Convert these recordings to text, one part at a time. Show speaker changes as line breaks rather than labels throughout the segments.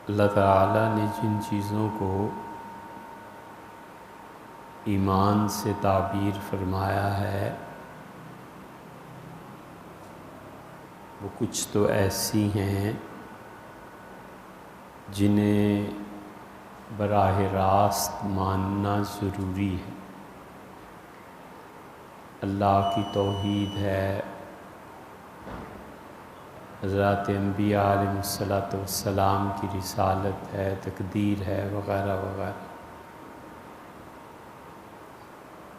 اللہ تعالیٰ نے جن چیزوں کو ایمان سے تعبیر فرمایا ہے وہ کچھ تو ایسی ہیں جنہیں براہ راست ماننا ضروری ہے۔ اللہ کی توحید ہے، حضرات انبیاء علیہ السلام کی رسالت ہے، تقدیر ہے، وغیرہ وغیرہ۔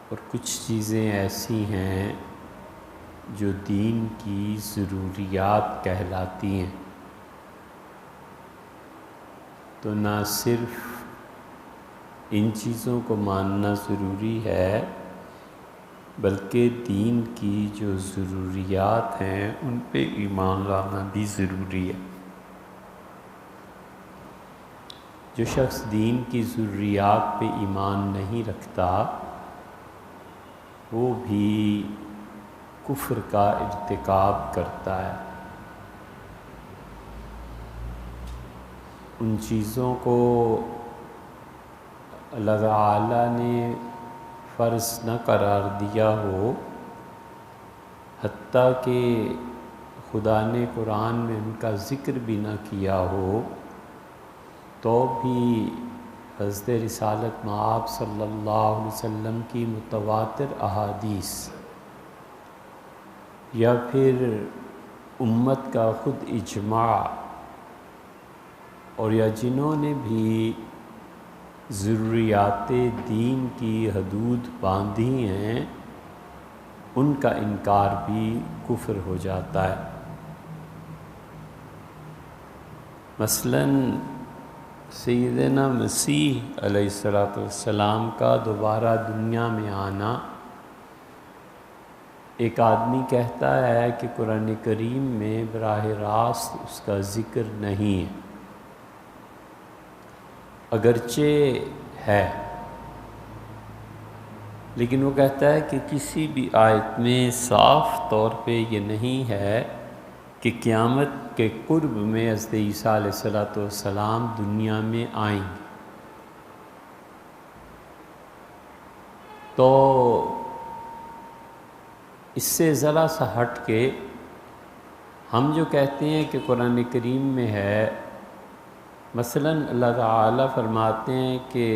اور کچھ چیزیں ایسی ہیں جو دین کی ضروریات کہلاتی ہیں۔ تو نہ صرف ان چیزوں کو ماننا ضروری ہے بلکہ دین کی جو ضروریات ہیں ان پہ ایمان لانا بھی ضروری ہے۔ جو شخص دین کی ضروریات پہ ایمان نہیں رکھتا وہ بھی کفر کا ارتکاب کرتا ہے۔ ان چیزوں کو اللہ تعالیٰ نے فرض نہ قرار دیا ہو، حتیٰ کہ خدا نے قرآن میں ان کا ذکر بھی نہ کیا ہو، تو بھی حضرت رسالت مآب صلی اللہ علیہ وسلم کی متواتر احادیث یا پھر امت کا خود اجماع اور یا جنہوں نے بھی ضروریات دین کی حدود باندھی ہیں ان کا انکار بھی کفر ہو جاتا ہے۔ مثلاً سیدنا مسیح علیہ السلام کا دوبارہ دنیا میں آنا، ایک آدمی کہتا ہے کہ قرآن کریم میں براہ راست اس کا ذکر نہیں ہے، اگرچہ ہے، لیکن وہ کہتا ہے کہ کسی بھی آیت میں صاف طور پہ یہ نہیں ہے کہ قیامت کے قرب میں حضرت عیسیٰ علیہ السلام دنیا میں آئیں گے۔ تو اس سے ذرا سا ہٹ کے ہم جو کہتے ہیں کہ قرآن کریم میں ہے، مثلاً اللہ تعالیٰ فرماتے ہیں کہ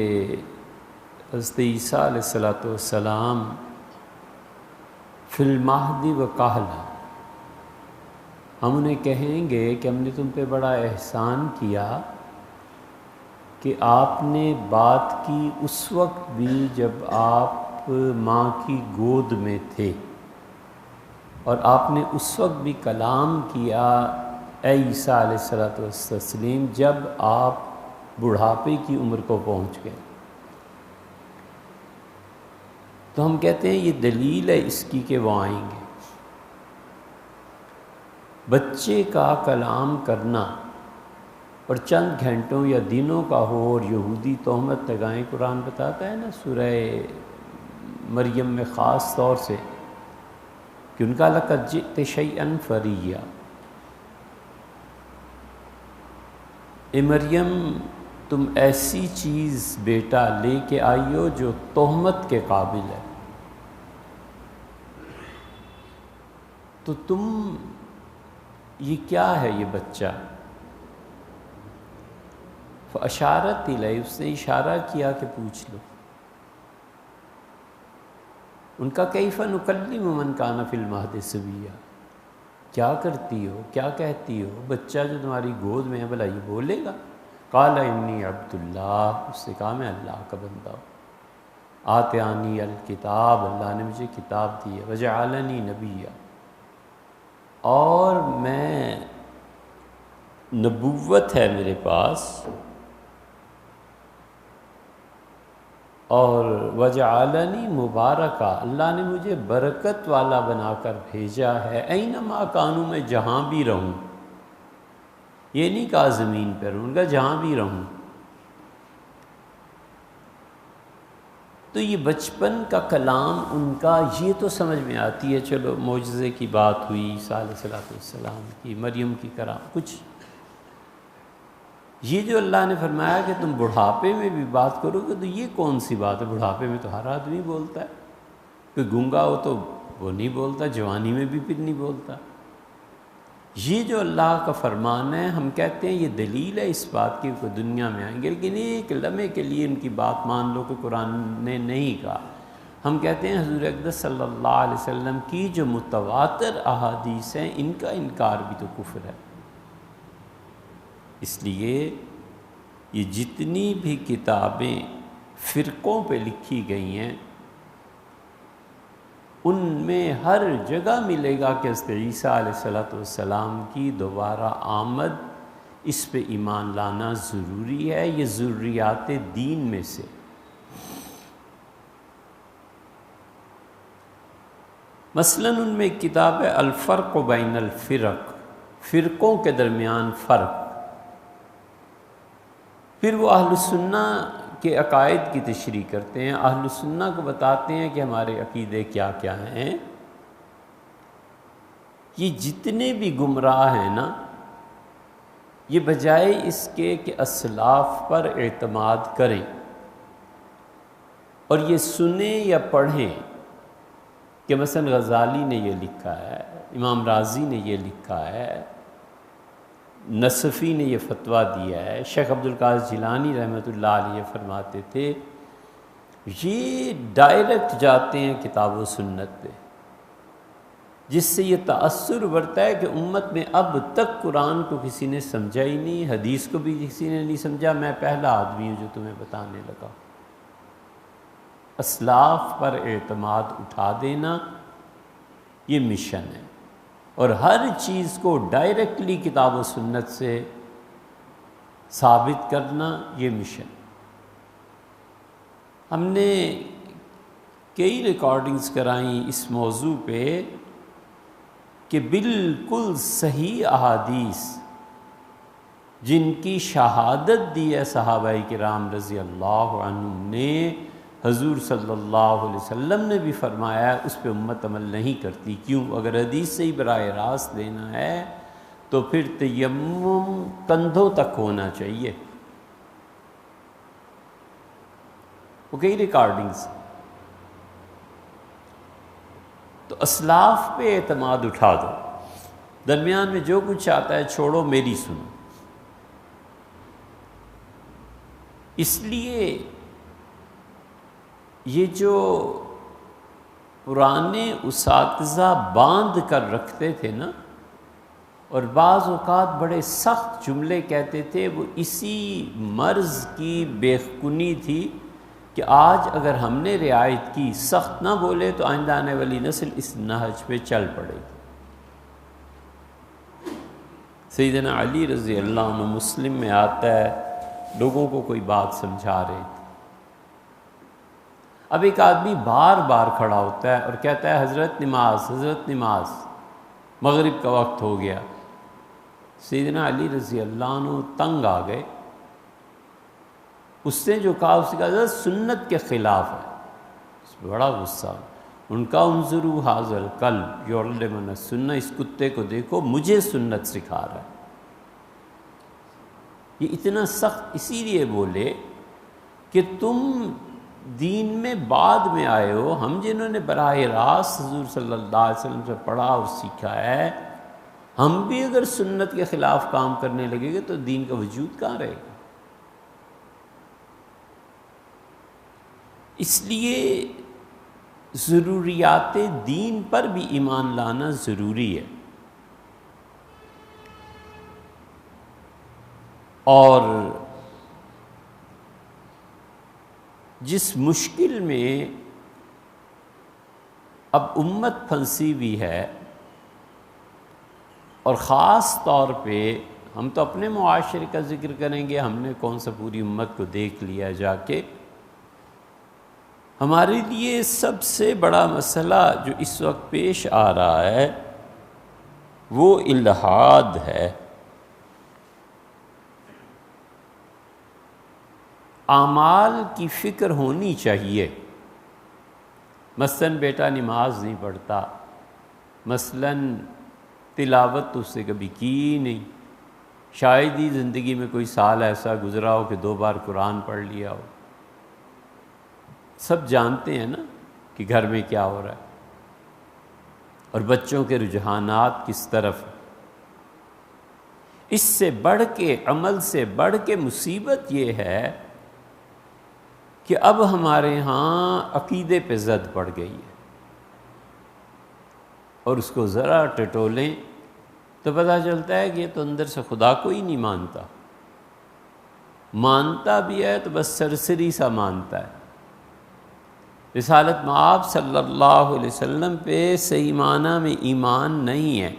حضرت عیسیٰ علیہ السلام فی المہد و کہلا، ہم انہیں کہیں گے کہ ہم نے تم پہ بڑا احسان کیا کہ آپ نے بات کی اس وقت بھی جب آپ ماں کی گود میں تھے، اور آپ نے اس وقت بھی کلام کیا اے عیسیٰ علیہ السلام جب آپ بڑھاپے کی عمر کو پہنچ گئے۔ تو ہم کہتے ہیں یہ دلیل ہے اس کی کہ وہ آئیں گے۔ بچے کا کلام کرنا اور چند گھنٹوں یا دنوں کا ہو اور یہودی تہمت لگائیں، قرآن بتاتا ہے نا سورہ مریم میں خاص طور سے کہ ان کا لقد جئت شیئا فریا، اے مریم تم ایسی چیز بیٹا لے کے آئی ہو جو تہمت کے قابل ہے، تو تم یہ کیا ہے یہ بچہ؟ فاشارت الیہ، اس نے اشارہ کیا کہ پوچھ لو۔ ان کا کیف نکلم من کان فی المہد صبیا، کیا کرتی ہو، کیا کہتی ہو؟ بچہ جو تمہاری گود میں ہے بھلا یہ بولے گا؟ قال انی عبد اللہ، اس سے کہا میں اللہ کا بندہ ہوں، آتانی الکتاب، اللہ نے مجھے کتاب دی ہے، وجعلنی نبیا، اور میں نبوت ہے میرے پاس، اور وجعلنی مبارکہ، اللہ نے مجھے برکت والا بنا کر بھیجا ہے، اینما کانوں، میں جہاں بھی رہوں، یہ نہیں کہا زمین پر رہوں گا، جہاں بھی رہوں۔ تو یہ بچپن کا کلام ان کا یہ تو سمجھ میں آتی ہے، چلو معجزے کی بات ہوئی عیسیٰ علیہ السلام کی، مریم کی کرام کچھ، یہ جو اللہ نے فرمایا کہ تم بڑھاپے میں بھی بات کرو گے، تو یہ کون سی بات ہے؟ بڑھاپے میں تو ہر آدمی بولتا ہے، کوئی گنگا ہو تو وہ نہیں بولتا، جوانی میں بھی پھر نہیں بولتا۔ یہ جو اللہ کا فرمان ہے، ہم کہتے ہیں یہ دلیل ہے اس بات کی کہ دنیا میں آئیں گے، لیکن ایک لمحے کے لیے ان کی بات مان لو کہ قرآن نے نہیں کہا۔ ہم کہتے ہیں حضور اقدس صلی اللہ علیہ وسلم کی جو متواتر احادیث ہیں، ان کا انکار بھی تو کفر ہے۔ اس لیے یہ جتنی بھی کتابیں فرقوں پہ لکھی گئی ہیں، ان میں ہر جگہ ملے گا کہ حضرت عیسیٰ علیہ السلام کی دوبارہ آمد، اس پہ ایمان لانا ضروری ہے، یہ ضروریات دین میں سے۔ مثلاً ان میں ایک کتاب ہے الفرق بین الفرق، فرقوں کے درمیان فرق۔ پھر وہ اہل سنہ کے عقائد کی تشریح کرتے ہیں، اہل سنہ کو بتاتے ہیں کہ ہمارے عقیدے کیا کیا ہیں۔ یہ جتنے بھی گمراہ ہیں نا، یہ بجائے اس کے کہ اسلاف پر اعتماد کریں اور یہ سنیں یا پڑھیں کہ مثلا غزالی نے یہ لکھا ہے، امام رازی نے یہ لکھا ہے، نصفی نے یہ فتویٰ دیا ہے، شیخ عبدالقادر جیلانی رحمۃ اللہ علیہ فرماتے تھے، یہ ڈائریکٹ جاتے ہیں کتاب و سنت پہ، جس سے یہ تأثر بڑھتا ہے کہ امت میں اب تک قرآن کو کسی نے سمجھا ہی نہیں، حدیث کو بھی کسی نے نہیں سمجھا، میں پہلا آدمی ہوں جو تمہیں بتانے لگا۔ اسلاف پر اعتماد اٹھا دینا یہ مشن ہے، اور ہر چیز کو ڈائریکٹلی کتاب و سنت سے ثابت کرنا یہ مشن۔ ہم نے کئی ریکارڈنگز کرائیں اس موضوع پہ کہ بالکل صحیح احادیث جن کی شہادت دی ہے صحابہ کرام رضی اللہ عنہم نے، حضور صلی اللہ علیہ وسلم نے بھی فرمایا ہے، اس پہ امت عمل نہیں کرتی۔ کیوں؟ اگر حدیث سے ہی براہ راست لینا ہے تو پھر تیمم کندھوں تک ہونا چاہیے۔ وہ کئی ریکارڈنگز، تو اسلاف پہ اعتماد اٹھا دو، درمیان میں جو کچھ آتا ہے چھوڑو، میری سنو۔ اس لیے یہ جو پرانے اساتذہ باندھ کر رکھتے تھے نا، اور بعض اوقات بڑے سخت جملے کہتے تھے، وہ اسی مرض کی بیخونی تھی کہ آج اگر ہم نے رعایت کی، سخت نہ بولے تو آئندہ آنے والی نسل اس نہج پہ چل پڑے گی۔ سیدنا علی رضی اللہ عنہ، مسلم میں آتا ہے، لوگوں کو کوئی بات سمجھا رہے تھے، اب ایک آدمی بار بار کھڑا ہوتا ہے اور کہتا ہے حضرت نماز، حضرت نماز، مغرب کا وقت ہو گیا۔ سیدنا علی رضی اللہ عنہ تنگ آ گئے، اس نے جو کہا، اس نے کہا حضرت سنت کے خلاف ہے۔ اس پہ بڑا غصہ، ان کا انظروا ھذا الکلب یعلمنا السنہ، اس کتے کو دیکھو، مجھے سنت سکھا رہا ہے۔ یہ اتنا سخت اسی لیے بولے کہ تم دین میں بعد میں آئے ہو، ہم جنہوں نے براہ راست حضور صلی اللہ علیہ وسلم سے پڑھا اور سیکھا ہے، ہم بھی اگر سنت کے خلاف کام کرنے لگے گے تو دین کا وجود کہاں رہے گا؟ اس لیے ضروریات دین پر بھی ایمان لانا ضروری ہے، اور جس مشکل میں اب امت پھنسی ہوئی ہے، اور خاص طور پہ ہم تو اپنے معاشرے کا ذکر کریں گے، ہم نے کون سا پوری امت کو دیکھ لیا جا کے، ہمارے لیے سب سے بڑا مسئلہ جو اس وقت پیش آ رہا ہے وہ الحاد ہے۔ اعمال کی فکر ہونی چاہیے، مثلاً بیٹا نماز نہیں پڑھتا، مثلاً تلاوت تو اس سے کبھی کی ہی نہیں، شاید ہی زندگی میں کوئی سال ایسا گزرا ہو کہ 2 بار قرآن پڑھ لیا ہو۔ سب جانتے ہیں نا کہ گھر میں کیا ہو رہا ہے اور بچوں کے رجحانات کس طرف ہیں۔ اس سے بڑھ کے، عمل سے بڑھ کے مصیبت یہ ہے کہ اب ہمارے ہاں عقیدے پہ زد پڑ گئی ہے، اور اس کو ذرا ٹٹولیں تو پتہ چلتا ہے کہ یہ تو اندر سے خدا کو ہی نہیں مانتا، مانتا بھی ہے تو بس سرسری سا مانتا ہے۔ رسالت مآب صلی اللہ علیہ وسلم پہ صحیح معنی میں ایمان نہیں ہے،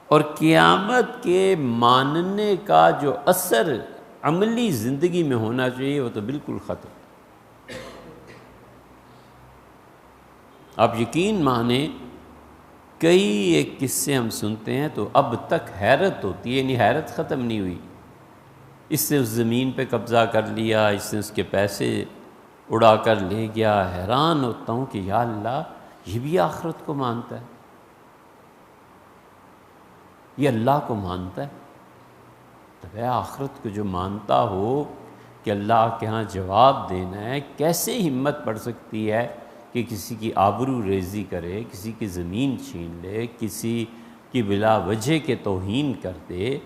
اور قیامت کے ماننے کا جو اثر عملی زندگی میں ہونا چاہیے وہ تو بالکل ختم۔ آپ یقین مانیں، کئی ایک قصے ہم سنتے ہیں تو اب تک حیرت ہوتی ہے، یعنی حیرت ختم نہیں ہوئی۔ اس نے اس زمین پہ قبضہ کر لیا، اس نے اس کے پیسے اڑا کر لے گیا۔ حیران ہوتا ہوں کہ یا اللہ، یہ بھی آخرت کو مانتا ہے، یہ اللہ کو مانتا ہے۔ تب ہے آخرت کو جو مانتا ہو کہ اللہ کے ہاں جواب دینا ہے، کیسے ہمت پڑ سکتی ہے کہ کسی کی آبرو ریزی کرے، کسی کی زمین چھین لے، کسی کی بلا وجہ کے توہین کر دے؟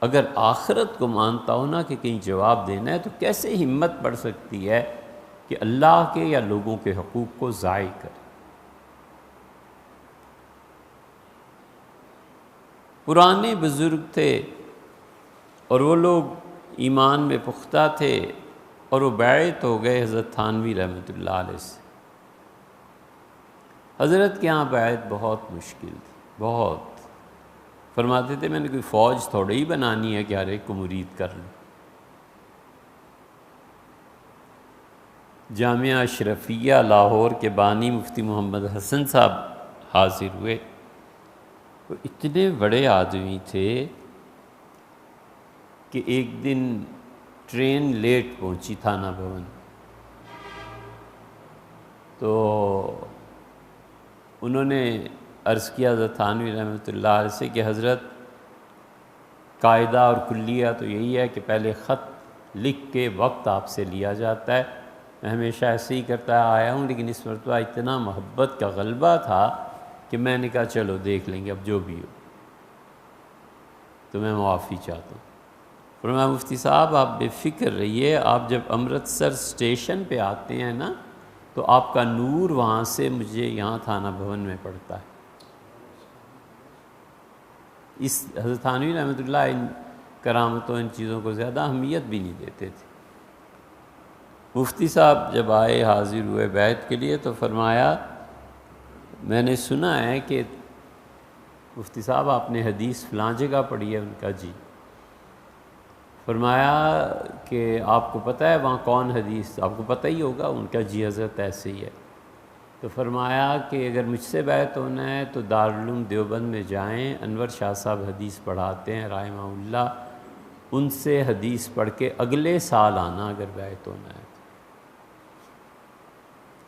اگر آخرت کو مانتا ہو نا کہ کہیں جواب دینا ہے، تو کیسے ہمت پڑ سکتی ہے کہ اللہ کے یا لوگوں کے حقوق کو ضائع کرے؟ پرانے بزرگ تھے اور وہ لوگ ایمان میں پختہ تھے، اور وہ بیعت ہو گئے حضرت تھانوی رحمۃ اللہ علیہ سے۔ حضرت کے ہاں بیعت بہت مشکل تھی، بہت۔ فرماتے تھے میں نے کوئی فوج تھوڑے ہی بنانی ہے کہ ہر ایک کو مرید کر لوں۔ جامعہ اشرفیہ لاہور کے بانی مفتی محمد حسن صاحب حاضر ہوئے۔ وہ اتنے بڑے آدمی تھے کہ ایک دن ٹرین لیٹ پہنچی تھانہ بھون، تو انہوں نے عرض کیا حضرت تھانوی رحمۃ اللہ علیہ سے کہ حضرت، قاعدہ اور کلیہ تو یہی ہے کہ پہلے خط لکھ کے وقت آپ سے لیا جاتا ہے، میں ہمیشہ ایسے ہی کرتا آیا ہوں، لیکن اس مرتبہ اتنا محبت کا غلبہ تھا کہ میں نے کہا چلو دیکھ لیں گے، اب جو بھی ہو تو میں معافی چاہتا ہوں۔ فرمایا مفتی صاحب آپ بے فکر رہیے، آپ جب امرتسر اسٹیشن پہ آتے ہیں نا تو آپ کا نور وہاں سے مجھے یہاں تھانہ بھون میں پڑتا ہے۔ اس حضرت تھانوی رحمۃ اللہ ان کرامتوں، ان چیزوں کو زیادہ اہمیت بھی نہیں دیتے تھے۔ مفتی صاحب جب آئے، حاضر ہوئے بیعت کے لیے، تو فرمایا میں نے سنا ہے کہ مفتی صاحب آپ نے حدیث فلاں جگہ پڑھی ہے؟ ان کا جی۔ فرمایا کہ آپ کو پتہ ہے وہاں کون حدیث، آپ کو پتہ ہی ہوگا؟ ان کا جی حضرت ایسے ہی ہے۔ تو فرمایا کہ اگر مجھ سے بیعت ہونا ہے تو دارالعلوم دیوبند میں جائیں، انور شاہ صاحب حدیث پڑھاتے ہیں رحمہ اللہ، ان سے حدیث پڑھ کے اگلے سال آنا اگر بیعت ہونا ہے۔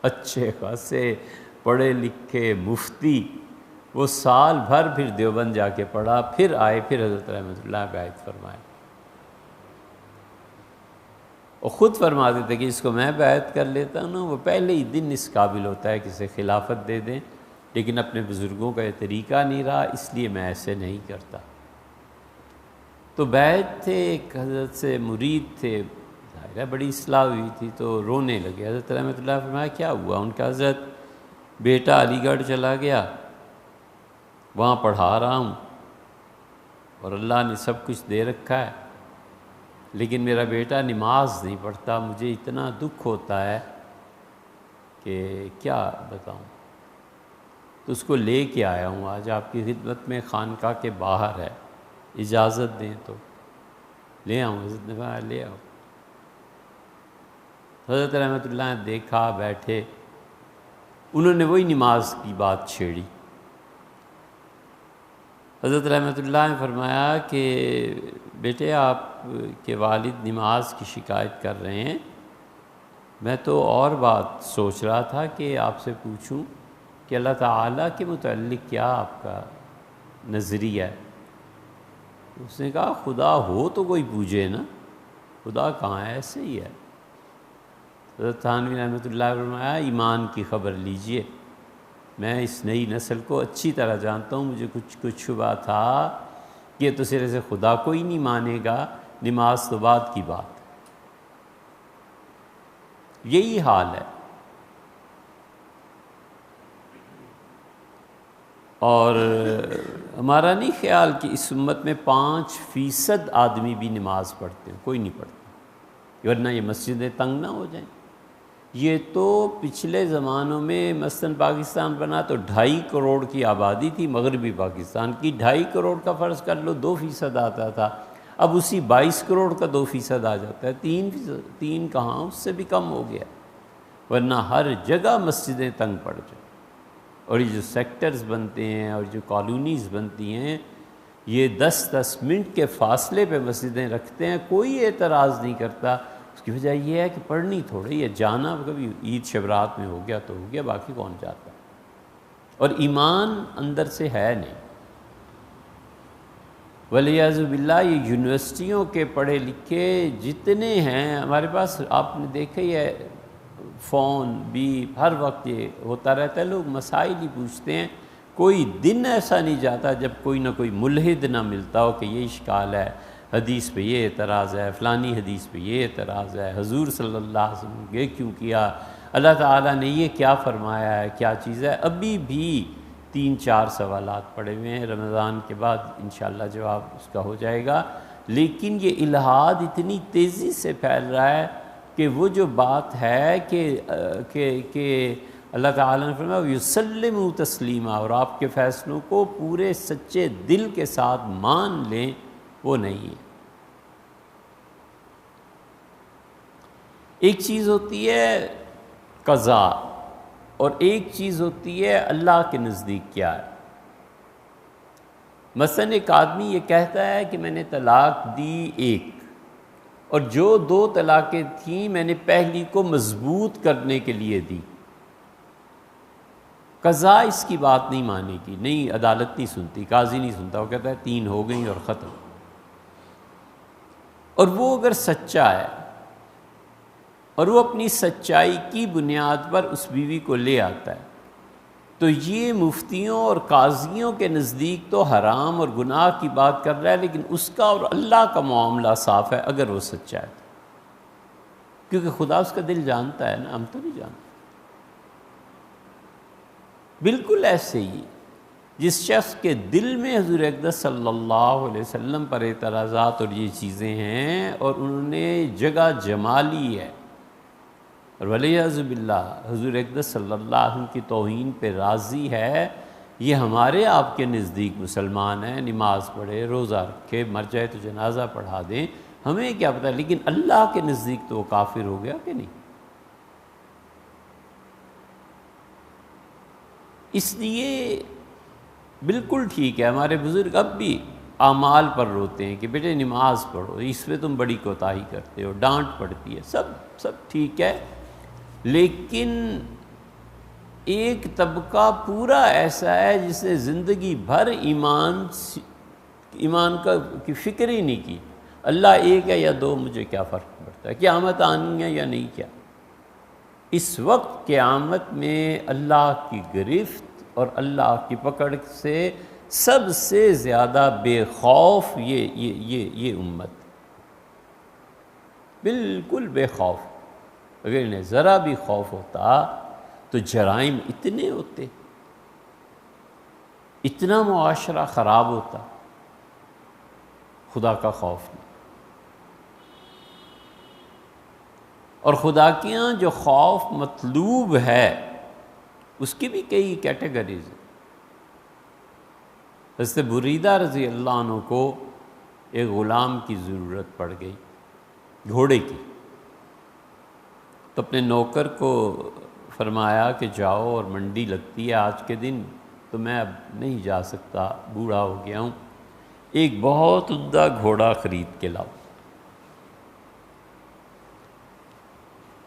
اچھے خاصے پڑھے لکھے مفتی، وہ سال بھر پھر دیوبند جا کے پڑھا، پھر آئے، پھر حضرت رحمۃ اللہ بیعت فرمائے۔ اور خود فرماتے تھے کہ اس کو میں بیعت کر لیتا ہوں نا، وہ پہلے ہی دن اس قابل ہوتا ہے کہ اسے خلافت دے دیں، لیکن اپنے بزرگوں کا یہ طریقہ نہیں رہا، اس لیے میں ایسے نہیں کرتا۔ تو بیعت تھے، ایک حضرت سے مرید تھے، ظاہر ہے بڑی اصلاح ہوئی تھی، تو رونے لگے۔ حضرت رحمۃ اللہ فرمایا کیا ہوا؟ ان کا حضرت بیٹا علی گڑھ چلا گیا، وہاں پڑھا رہا ہوں اور اللہ نے سب کچھ دے رکھا ہے، لیکن میرا بیٹا نماز نہیں پڑھتا، مجھے اتنا دکھ ہوتا ہے کہ کیا بتاؤں۔ تو اس کو لے کے آیا ہوں آج آپ کی خدمت میں، خانقاہ کے باہر ہے، اجازت دیں تو لے آؤں؟ حضرت نے کہا لے آؤ۔ حضرت رحمۃ اللہ نے دیکھا، بیٹھے، انہوں نے وہی نماز کی بات چھیڑی۔ حضرت رحمۃ اللہ نے فرمایا کہ بیٹے آپ کے والد نماز کی شکایت کر رہے ہیں، میں تو اور بات سوچ رہا تھا کہ آپ سے پوچھوں کہ اللہ تعالیٰ کے متعلق کیا آپ کا نظریہ ہے؟ اس نے کہا خدا ہو تو کوئی پوجے نا، خدا کہاں ہے؟ ایسے ہی ہے۔ حضرت تھانوی رحمۃ اللہ علیہ فرمایا ایمان کی خبر لیجئے، میں اس نئی نسل کو اچھی طرح جانتا ہوں، مجھے کچھ شبہ تھا کہ یہ تو سرے سے خدا کو ہی نہیں مانے گا، نماز تو بعد کی بات۔ یہی حال ہے۔ اور ہمارا نہیں خیال کہ اس امت میں 5% آدمی بھی نماز پڑھتے ہیں، کوئی نہیں پڑھتا، ورنہ یہ مسجدیں تنگ نہ ہو جائیں۔ یہ تو پچھلے زمانوں میں مثلاً پاکستان بنا تو 2.5 کروڑ کی آبادی تھی، مغربی پاکستان کی 2.5 کروڑ کا فرض کر لو 2% آتا تھا، اب اسی 22 کروڑ کا 2% آ جاتا ہے، 3 کہاں، اس سے بھی کم ہو گیا، ورنہ ہر جگہ مسجدیں تنگ پڑ جائیں۔ اور یہ جو سیکٹرز بنتے ہیں اور جو کالونیز بنتی ہیں، یہ 10 منٹ کے فاصلے پہ مسجدیں رکھتے ہیں، کوئی اعتراض نہیں کرتا۔ اس کی وجہ یہ ہے کہ پڑھنی تھوڑی ہے، جانا کبھی عید شبرات میں ہو گیا تو ہو گیا، باقی کون جاتا ہے، اور ایمان اندر سے ہے نہیں۔ ولیعذ باللہ یہ یونیورسٹیوں کے پڑھے لکھے جتنے ہیں ہمارے پاس، آپ نے دیکھا ہی ہے، فون بھی ہر وقت یہ ہوتا رہتا ہے، لوگ مسائل ہی پوچھتے ہیں، کوئی دن ایسا نہیں جاتا جب کوئی نہ کوئی ملحد نہ ملتا ہو کہ یہ اشکال ہے، حدیث پہ یہ اعتراض ہے، فلانی حدیث پہ یہ اعتراض ہے، حضور صلی اللہ علیہ وسلم نے یہ کیوں کیا، اللہ تعالیٰ نے یہ کیا فرمایا ہے، کیا چیز ہے۔ ابھی بھی 3-4 سوالات پڑے ہوئے ہیں، رمضان کے بعد انشاءاللہ جواب اس کا ہو جائے گا، لیکن یہ الحاد اتنی تیزی سے پھیل رہا ہے کہ وہ جو بات ہے کہ اللہ تعالیٰ نے فرمایا یسلموا تسلیما، اور آپ کے فیصلوں کو پورے سچے دل کے ساتھ مان لیں، وہ نہیں ہے۔ ایک چیز ہوتی ہے قضا، اور ایک چیز ہوتی ہے اللہ کے نزدیک کیا ہے۔ مثلا ایک آدمی یہ کہتا ہے کہ میں نے طلاق دی 1، اور جو 2 طلاقیں تھیں میں نے پہلی کو مضبوط کرنے کے لیے دی، قضا اس کی بات نہیں مانے گی، نہیں، عدالت نہیں سنتی، قاضی نہیں سنتا، وہ کہتا ہے 3 ہو گئیں اور ختم۔ اور وہ اگر سچا ہے اور وہ اپنی سچائی کی بنیاد پر اس بیوی کو لے آتا ہے، تو یہ مفتیوں اور قاضیوں کے نزدیک تو حرام اور گناہ کی بات کر رہا ہے، لیکن اس کا اور اللہ کا معاملہ صاف ہے اگر وہ سچا ہے، کیونکہ خدا اس کا دل جانتا ہے نا، ہم تو نہیں جانتے۔ بالکل ایسے ہی جس شخص کے دل میں حضور اقدس صلی اللہ علیہ وسلم پر اعتراضات اور یہ چیزیں ہیں، اور انہوں نے جگہ جما لی ہے، اور ولیعذ باللہ حضور اقدس صلی اللہ علیہ وسلم کی توہین پہ راضی ہے، یہ ہمارے آپ کے نزدیک مسلمان ہیں، نماز پڑھے، روزہ رکھے، مر جائے تو جنازہ پڑھا دیں، ہمیں کیا پتہ، لیکن اللہ کے نزدیک تو وہ کافر ہو گیا کہ نہیں۔ اس لیے بالکل ٹھیک ہے، ہمارے بزرگ اب بھی اعمال پر روتے ہیں کہ بیٹے نماز پڑھو، اس پہ تم بڑی کوتاہی کرتے ہو، ڈانٹ پڑتی ہے، سب ٹھیک ہے، لیکن ایک طبقہ پورا ایسا ہے جس نے زندگی بھر ایمان کی فکر ہی نہیں کی، اللہ ایک ہے یا 2، مجھے کیا فرق پڑتا ہے، قیامت آنی ہے یا نہیں، کیا اس وقت قیامت میں اللہ کی گرفت اور اللہ کی پکڑ سے سب سے زیادہ بے خوف یہ امت، بالکل بے خوف۔ اگر انہیں ذرا بھی خوف ہوتا تو جرائم اتنے ہوتے، اتنا معاشرہ خراب ہوتا، خدا کا خوف نہیں۔ اور خدا کے یہاں جو خوف مطلوب ہے اس کی بھی کئی کیٹیگریز ہیں۔ حضرت بریدہ رضی اللہ عنہ کو ایک غلام کی ضرورت پڑ گئی، گھوڑے کی، تو اپنے نوکر کو فرمایا کہ جاؤ، اور منڈی لگتی ہے آج کے دن تو میں اب نہیں جا سکتا، بوڑھا ہو گیا ہوں، ایک بہت عمدہ گھوڑا خرید کے لاؤ۔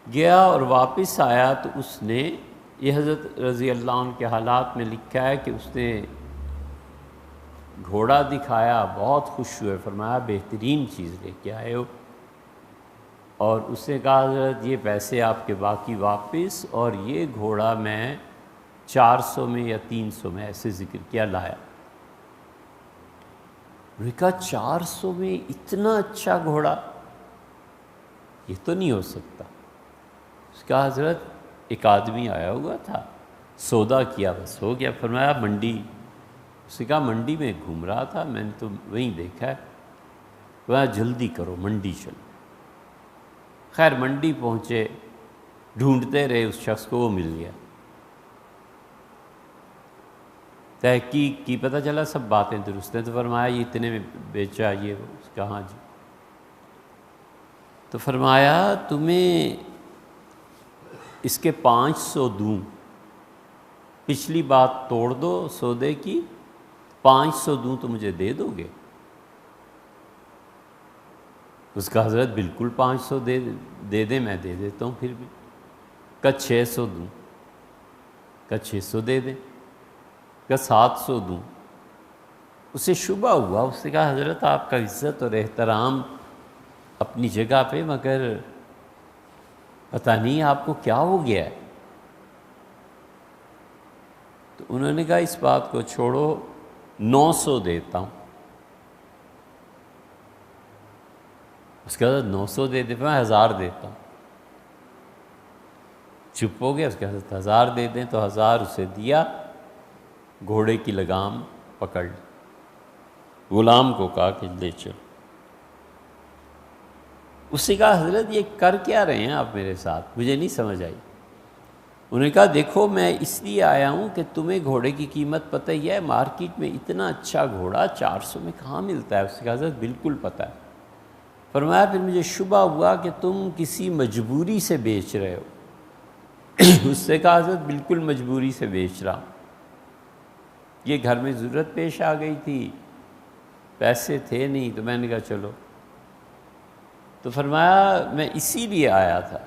گیا اور واپس آیا تو اس نے، یہ حضرت رضی اللہ عنہ کے حالات میں لکھا ہے کہ اس نے گھوڑا دکھایا، بہت خوش ہوئے، فرمایا بہترین چیز لے کے آئے ہو، اور اس نے کہا حضرت یہ پیسے آپ کے باقی واپس، اور یہ گھوڑا میں 400 میں یا 300 میں ایسے ذکر کیا لایا۔ انہوں نے کہا 400 میں اتنا اچھا گھوڑا، یہ تو نہیں ہو سکتا۔ اس کا حضرت ایک آدمی آیا ہوا تھا، سودا کیا، بس ہو گیا۔ فرمایا منڈی، اس نے کہا منڈی میں گھوم رہا تھا، میں نے تو وہیں دیکھا ہے۔ وہ جلدی کرو منڈی چلو۔ خیر منڈی پہنچے، ڈھونڈتے رہے اس شخص کو، وہ مل گیا۔ تحقیق کی، پتہ چلا سب باتیں درست ہیں، تو فرمایا یہ اتنے میں بیچا، یہ اس کا ہاں جی۔ تو فرمایا تمہیں اس کے 500 دوں، پچھلی بات توڑ دو سودے کی، 500 دوں تو مجھے دے دو گے؟ اس کا حضرت بالکل 500 دے دیں، میں دے دیتا ہوں پھر بھی۔ کہ 600 دوں، کہ 600 دے دیں، کہ 700 دوں۔ اسے شبہ ہوا، اس نے کہا حضرت آپ کا عزت اور احترام اپنی جگہ پہ، مگر پتہ نہیں آپ کو کیا ہو گیا ہے۔ تو انہوں نے کہا اس بات کو چھوڑو، 900 دیتا ہوں۔ اس کے حضرت 900 دے دے، میں 1000 دیتا ہوں۔ چپ ہو گیا۔ اس کے حضرت 1000 دے دیں، تو 1000 اسے دیا، گھوڑے کی لگام پکڑ لی، غلام کو کہا کہ لے چل۔ اس نے کہا حضرت یہ کر کیا رہے ہیں آپ میرے ساتھ، مجھے نہیں سمجھ آئی۔ انہوں نے کہا دیکھو میں اس لیے آیا ہوں کہ تمہیں گھوڑے کی قیمت پتہ ہی ہے، مارکیٹ میں اتنا اچھا گھوڑا 400 میں کہاں ملتا ہے۔ اس نے کہا حضرت بالکل پتہ ہے۔ فرمایا پھر مجھے شبہ ہوا کہ تم کسی مجبوری سے بیچ رہے ہو۔ اس سے کہا حضرت بالکل مجبوری سے بیچ رہا ہوں، یہ گھر میں ضرورت پیش آ گئی تھی، پیسے تھے نہیں، تو میں نے کہا چلو۔ تو فرمایا میں اسی لیے آیا تھا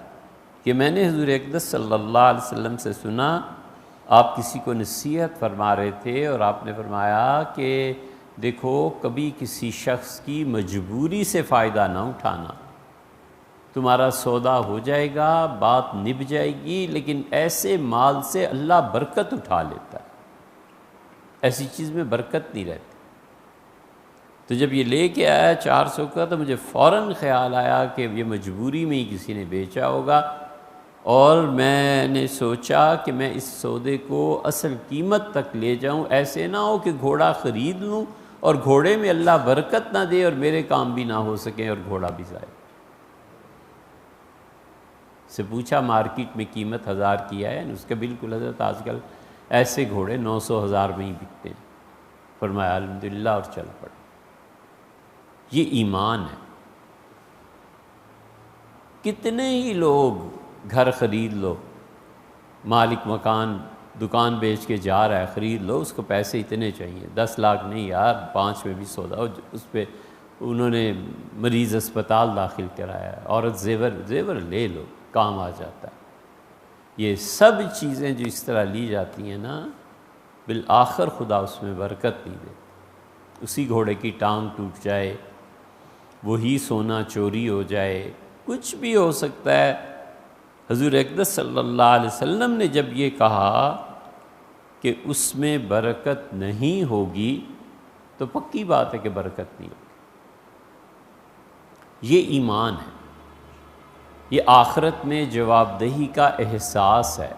کہ میں نے حضور اقدس صلی اللہ علیہ وسلم سے سنا آپ کسی کو نصیحت فرما رہے تھے، اور آپ نے فرمایا کہ دیکھو کبھی کسی شخص کی مجبوری سے فائدہ نہ اٹھانا، تمہارا سودا ہو جائے گا، بات نبھ جائے گی، لیکن ایسے مال سے اللہ برکت اٹھا لیتا ہے، ایسی چیز میں برکت نہیں رہتی۔ تو جب یہ لے کے آیا 400 کا، تو مجھے فوراً خیال آیا کہ یہ مجبوری میں ہی کسی نے بیچا ہوگا، اور میں نے سوچا کہ میں اس سودے کو اصل قیمت تک لے جاؤں، ایسے نہ ہو کہ گھوڑا خرید لوں اور گھوڑے میں اللہ برکت نہ دے اور میرے کام بھی نہ ہو سکیں اور گھوڑا بھی ضائع۔ سے پوچھا مارکیٹ میں قیمت 1000 کیا ہے؟ اس کا بالکل حضرت آج کل ایسے گھوڑے 900 1000 میں ہی بکتے ہیں۔ فرمایا الحمدللہ، اور چل پڑے۔ یہ ایمان ہے۔ کتنے ہی لوگ گھر خرید لو، مالک مکان دکان بیچ کے جا رہا ہے، خرید لو، اس کو پیسے اتنے چاہیے، 10 لاکھ نہیں یار، 5 میں بھی سودا ہو، اس پہ انہوں نے مریض اسپتال داخل کرایا ہے، عورت زیور لے لو، کام آ جاتا ہے۔ یہ سب چیزیں جو اس طرح لی جاتی ہیں نا، بالآخر خدا اس میں برکت نہیں دیتی۔ اسی گھوڑے کی ٹانگ ٹوٹ جائے، وہی سونا چوری ہو جائے، کچھ بھی ہو سکتا ہے۔ حضور اقدس صلی اللہ علیہ وسلم نے جب یہ کہا کہ اس میں برکت نہیں ہوگی، تو پکی بات ہے کہ برکت نہیں ہوگی۔ یہ ایمان ہے، یہ آخرت میں جواب دہی کا احساس ہے،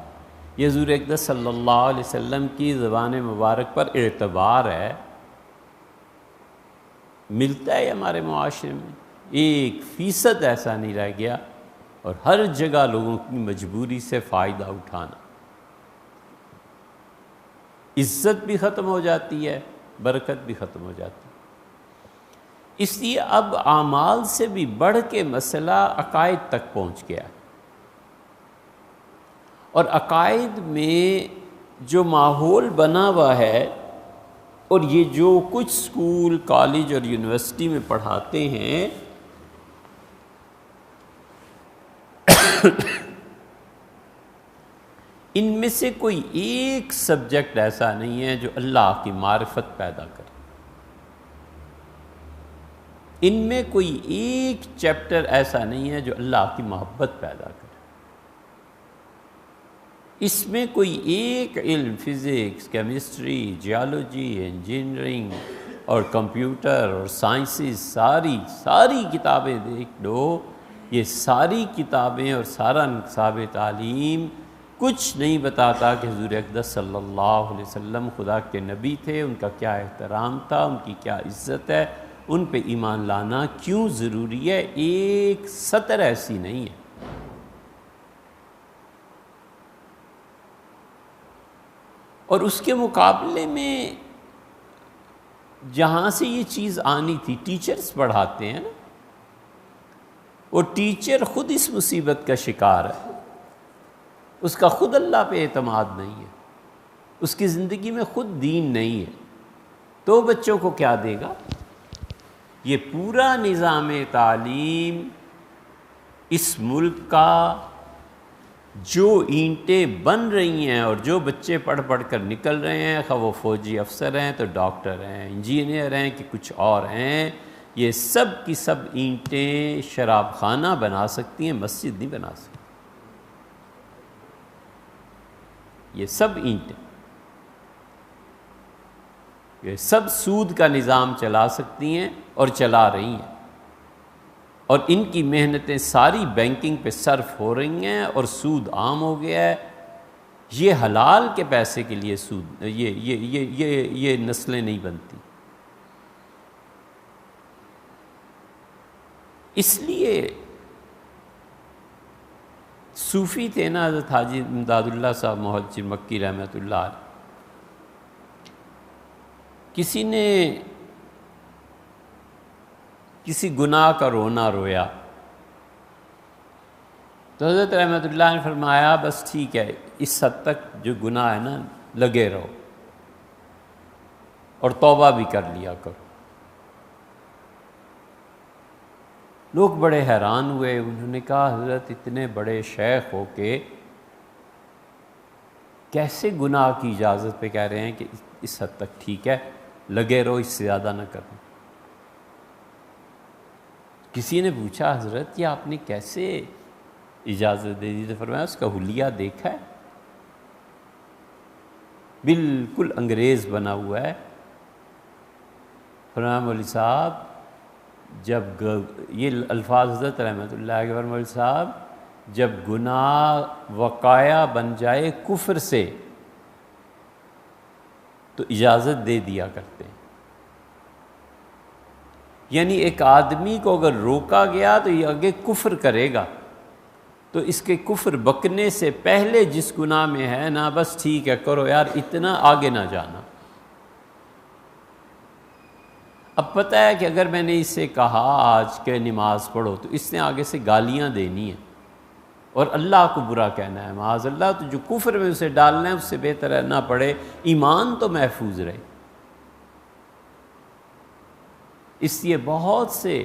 یہ حضور اقدس صلی اللہ علیہ وسلم کی زبان مبارک پر اعتبار ہے۔ ملتا ہے ہمارے معاشرے میں، 1% ایسا نہیں رہ گیا، اور ہر جگہ لوگوں کی مجبوری سے فائدہ اٹھانا۔ عزت بھی ختم ہو جاتی ہے، برکت بھی ختم ہو جاتی ہے۔ اس لیے اب اعمال سے بھی بڑھ کے مسئلہ عقائد تک پہنچ گیا، اور عقائد میں جو ماحول بنا ہوا ہے، اور یہ جو کچھ اسکول کالج اور یونیورسٹی میں پڑھاتے ہیں، ان میں سے کوئی ایک سبجیکٹ ایسا نہیں ہے جو اللہ کی معرفت پیدا کرے۔ ان میں کوئی ایک چیپٹر ایسا نہیں ہے جو اللہ کی محبت پیدا کرے۔ اس میں کوئی ایک علم، فزکس، کیمسٹری، جیولوجی، انجینئرنگ اور کمپیوٹر اور سائنسز، ساری کتابیں دیکھ لو، یہ ساری کتابیں اور سارا نصاب تعلیم کچھ نہیں بتاتا کہ حضور اقدس صلی اللہ علیہ وسلم خدا کے نبی تھے، ان کا کیا احترام تھا، ان کی کیا عزت ہے، ان پہ ایمان لانا کیوں ضروری ہے۔ ایک سطر ایسی نہیں ہے۔ اور اس کے مقابلے میں جہاں سے یہ چیز آنی تھی، ٹیچرز پڑھاتے ہیں نا، وہ ٹیچر خود اس مصیبت کا شکار ہے، اس کا خود اللہ پہ اعتماد نہیں ہے، اس کی زندگی میں خود دین نہیں ہے، تو بچوں کو کیا دے گا؟ یہ پورا نظام تعلیم اس ملک کا جو اینٹیں بن رہی ہیں اور جو بچے پڑھ پڑھ کر نکل رہے ہیں، خواہ وہ فوجی افسر ہیں تو ڈاکٹر ہیں، انجینئر ہیں کہ کچھ اور ہیں، یہ سب کی سب اینٹیں شراب خانہ بنا سکتی ہیں، مسجد نہیں بنا سکتی۔ یہ سب اینٹیں، یہ سب سود کا نظام چلا سکتی ہیں اور چلا رہی ہیں، اور ان کی محنتیں ساری بینکنگ پہ صرف ہو رہی ہیں اور سود عام ہو گیا ہے۔ یہ حلال کے پیسے کے لیے سود، یہ نسلیں نہیں بنتی۔ اس لیے صوفی تھے نا حضرت حاجی امداد اللہ صاحب محجر مکی رحمۃ اللہ علیہ، کسی نے کسی گناہ کا رونا رویا تو حضرت رحمۃ اللہ نے فرمایا بس ٹھیک ہے، اس حد تک جو گناہ ہے نا لگے رہو اور توبہ بھی کر لیا کرو۔ لوگ بڑے حیران ہوئے، انہوں نے کہا حضرت اتنے بڑے شیخ ہو کے کیسے گناہ کی اجازت پہ کہہ رہے ہیں کہ اس حد تک ٹھیک ہے، لگے رہو، اس سے زیادہ نہ کرو۔ کسی نے پوچھا حضرت یہ آپ نے کیسے اجازت دے دی؟ تو فرمایا اس کا حلیہ دیکھا ہے، بالکل انگریز بنا ہوا ہے۔ فرمایا مولوی صاحب جب یہ الفاظ حضرت رحمۃ اللہ کے، فرمایا مولوی صاحب جب گناہ وقایع بن جائے کفر سے تو اجازت دے دیا کرتے ہیں، یعنی ایک آدمی کو اگر روکا گیا تو یہ آگے کفر کرے گا، تو اس کے کفر بکنے سے پہلے جس گناہ میں ہے نا بس ٹھیک ہے کرو یار، اتنا آگے نہ جانا۔ اب پتہ ہے کہ اگر میں نے اس سے کہا آج کے نماز پڑھو تو اس نے آگے سے گالیاں دینی ہیں اور اللہ کو برا کہنا ہے، معاذ اللہ، تو جو کفر میں اسے ڈالنا ہے اس سے بہتر ہے نہ پڑھے، ایمان تو محفوظ رہے۔ اس لیے بہت سے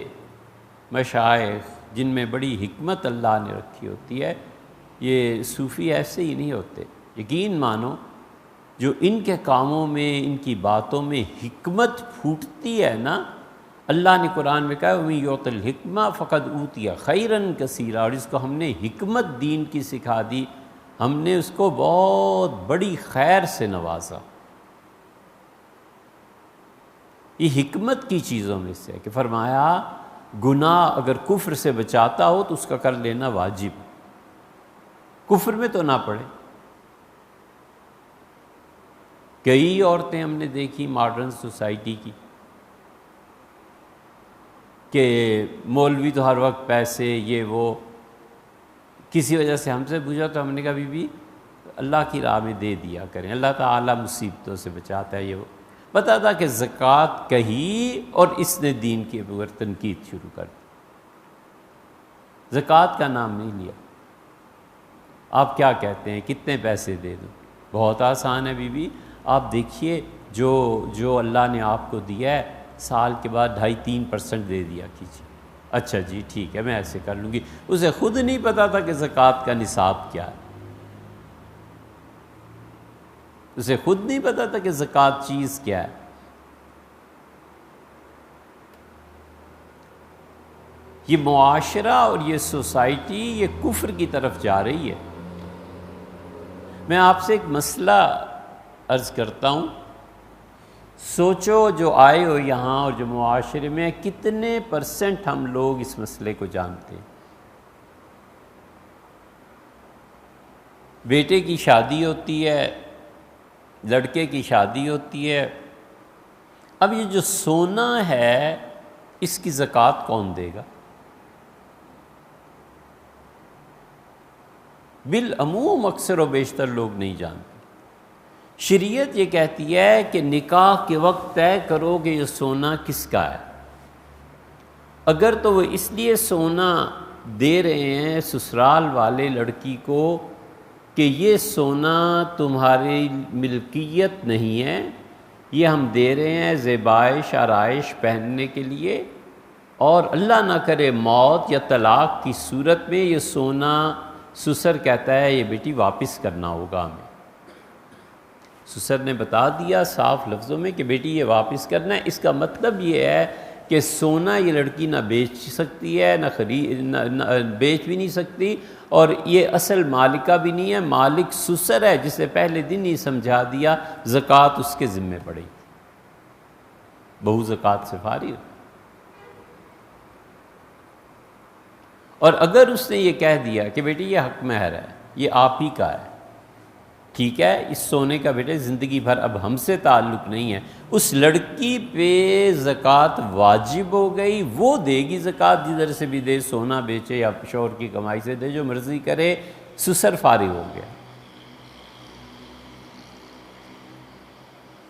مشائخ جن میں بڑی حکمت اللہ نے رکھی ہوتی ہے، یہ صوفی ایسے ہی نہیں ہوتے، یقین مانو جو ان کے کاموں میں، ان کی باتوں میں حکمت پھوٹتی ہے نا، اللہ نے قرآن میں کہا وَمَن یُؤْتَ الْحِکْمَةَ فَقَدْ أُوتِیَ خَیْرًا کَثِیرًا، اور اس کو ہم نے حکمت دین کی سکھا دی، ہم نے اس کو بہت بڑی خیر سے نوازا۔ یہ حکمت کی چیزوں میں سے ہے کہ فرمایا گناہ اگر کفر سے بچاتا ہو تو اس کا کر لینا واجب، کفر میں تو نہ پڑے۔ کئی عورتیں ہم نے دیکھی ماڈرن سوسائٹی کی کہ مولوی تو ہر وقت پیسے یہ وہ، کسی وجہ سے ہم سے پوچھا تو ہم نے کہا بی بی اللہ کی راہ میں دے دیا کریں، اللہ تعالیٰ مصیبتوں سے بچاتا ہے۔ یہ وہ پتہ تھا کہ زکوٰۃ کہی اور اس نے دین کے اوپر تنقید شروع کر دی، زکوٰۃ کا نام نہیں لیا۔ آپ کیا کہتے ہیں کتنے پیسے دے دوں؟ بہت آسان ہے بی بی، آپ دیکھیے جو اللہ نے آپ کو دیا ہے سال کے بعد 2.5-3% دے دیا کیجیے۔ اچھا جی ٹھیک ہے میں ایسے کر لوں گی۔ اسے خود نہیں پتا تھا کہ زکوٰۃ کا نصاب کیا ہے، اسے خود نہیں پتا تھا کہ زکوٰۃ چیز کیا ہے۔ یہ معاشرہ اور یہ سوسائٹی یہ کفر کی طرف جا رہی ہے۔ میں آپ سے ایک مسئلہ عرض کرتا ہوں، سوچو جو آئے ہو یہاں اور جو معاشرے میں کتنے % ہم لوگ اس مسئلے کو جانتے ہیں؟ بیٹے کی شادی ہوتی ہے، لڑکے کی شادی ہوتی ہے، اب یہ جو سونا ہے اس کی زکوٰۃ کون دے گا؟ بالعموم اکثر و بیشتر لوگ نہیں جانتے۔ شریعت یہ کہتی ہے کہ نکاح کے وقت طے کرو کہ یہ سونا کس کا ہے۔ اگر تو وہ اس لیے سونا دے رہے ہیں سسرال والے لڑکی کو کہ یہ سونا تمہاری ملکیت نہیں ہے، یہ ہم دے رہے ہیں زیبائش آرائش پہننے کے لیے، اور اللہ نہ کرے موت یا طلاق کی صورت میں یہ سونا سسر کہتا ہے یہ بیٹی واپس کرنا ہوگا ہمیں، سسر نے بتا دیا صاف لفظوں میں کہ بیٹی یہ واپس کرنا ہے، اس کا مطلب یہ ہے کہ سونا یہ لڑکی نہ بیچ سکتی ہے، نہ بیچ بھی نہیں سکتی، اور یہ اصل مالکہ بھی نہیں ہے، مالک سسر ہے، جسے پہلے دن ہی سمجھا دیا زکوٰۃ اس کے ذمہ پڑے گی، بہو زکوٰۃ سے فارغ۔ اور اگر اس نے یہ کہہ دیا کہ بیٹی یہ حق مہر ہے، یہ آپ ہی کا ہے، ٹھیک ہے، اس سونے کا بیٹے زندگی بھر اب ہم سے تعلق نہیں ہے، اس لڑکی پہ زکوٰۃ واجب ہو گئی، وہ دے گی زکوٰۃ، جدھر سے بھی دے، سونا بیچے یا شوہر کی کمائی سے دے، جو مرضی کرے، سسر فارغ ہو گیا۔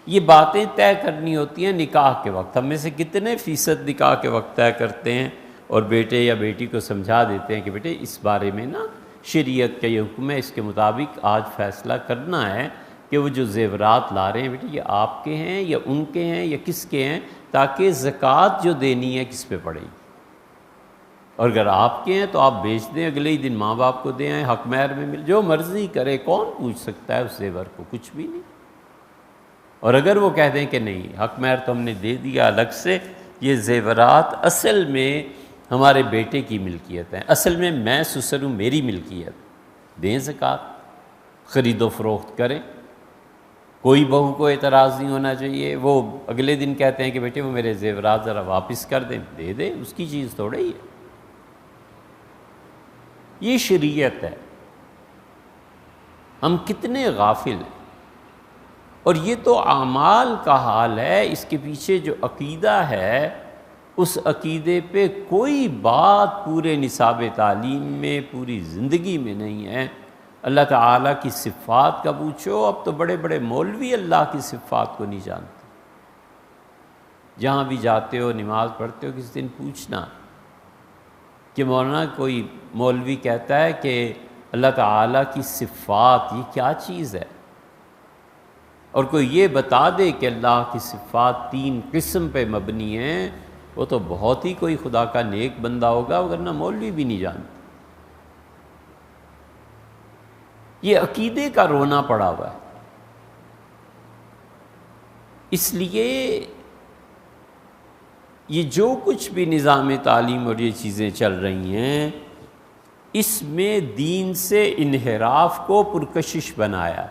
یہ باتیں طے کرنی ہوتی ہیں نکاح کے وقت۔ ہم میں سے کتنے فیصد نکاح کے وقت طے کرتے ہیں اور بیٹے یا بیٹی کو سمجھا دیتے ہیں کہ بیٹے اس بارے میں نا شریعت کا یہ حکم ہے، اس کے مطابق آج فیصلہ کرنا ہے کہ وہ جو زیورات لا رہے ہیں بیٹے یہ آپ کے ہیں یا ان کے ہیں یا کس کے ہیں، تاکہ زکوٰۃ جو دینی ہے کس پہ پڑے گی، اور اگر آپ کے ہیں تو آپ بیچ دیں، اگلے ہی دن ماں باپ کو دیں آئیں، حق مہر میں مل، جو مرضی کرے، کون پوچھ سکتا ہے اس زیور کو، کچھ بھی نہیں۔ اور اگر وہ کہہ دیں کہ نہیں حق مہر تو ہم نے دے دیا الگ سے، یہ زیورات اصل میں ہمارے بیٹے کی ملکیت ہے، اصل میں میں سسر ہوں، میری ملکیت، دیں زکوٰۃ، خرید و فروخت کریں، کوئی بہو کو اعتراض نہیں ہونا چاہیے۔ وہ اگلے دن کہتے ہیں کہ بیٹے وہ میرے زیورات ذرا واپس کر دیں، دے دیں، اس کی چیز تھوڑا ہی ہے، یہ شریعت ہے۔ ہم کتنے غافل ہیں، اور یہ تو اعمال کا حال ہے، اس کے پیچھے جو عقیدہ ہے اس عقیدے پہ کوئی بات پورے نصاب تعلیم میں، پوری زندگی میں نہیں ہے۔ اللہ تعالیٰ کی صفات کا پوچھو، اب تو بڑے بڑے مولوی اللہ کی صفات کو نہیں جانتے، جہاں بھی جاتے ہو نماز پڑھتے ہو کسی دن پوچھنا کہ مولانا کوئی مولوی کہتا ہے کہ اللہ تعالیٰ کی صفات یہ کیا چیز ہے، اور کوئی یہ بتا دے کہ اللہ کی صفات 3 قسم پہ مبنی ہیں، وہ تو بہت ہی کوئی خدا کا نیک بندہ ہوگا، ورنہ مولوی بھی نہیں جانتے۔ یہ عقیدے کا رونا پڑا ہوا ہے۔ اس لیے یہ جو کچھ بھی نظام تعلیم اور یہ چیزیں چل رہی ہیں، اس میں دین سے انحراف کو پرکشش بنایا،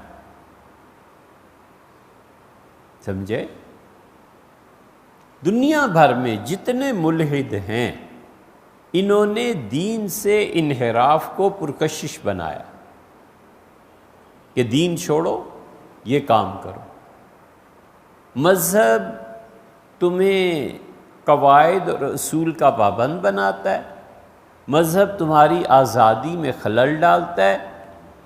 سمجھے؟ دنیا بھر میں جتنے ملحد ہیں انہوں نے دین سے انحراف کو پرکشش بنایا کہ دین چھوڑو، یہ کام کرو۔ مذہب تمہیں قواعد اور اصول کا پابند بناتا ہے، مذہب تمہاری آزادی میں خلل ڈالتا ہے،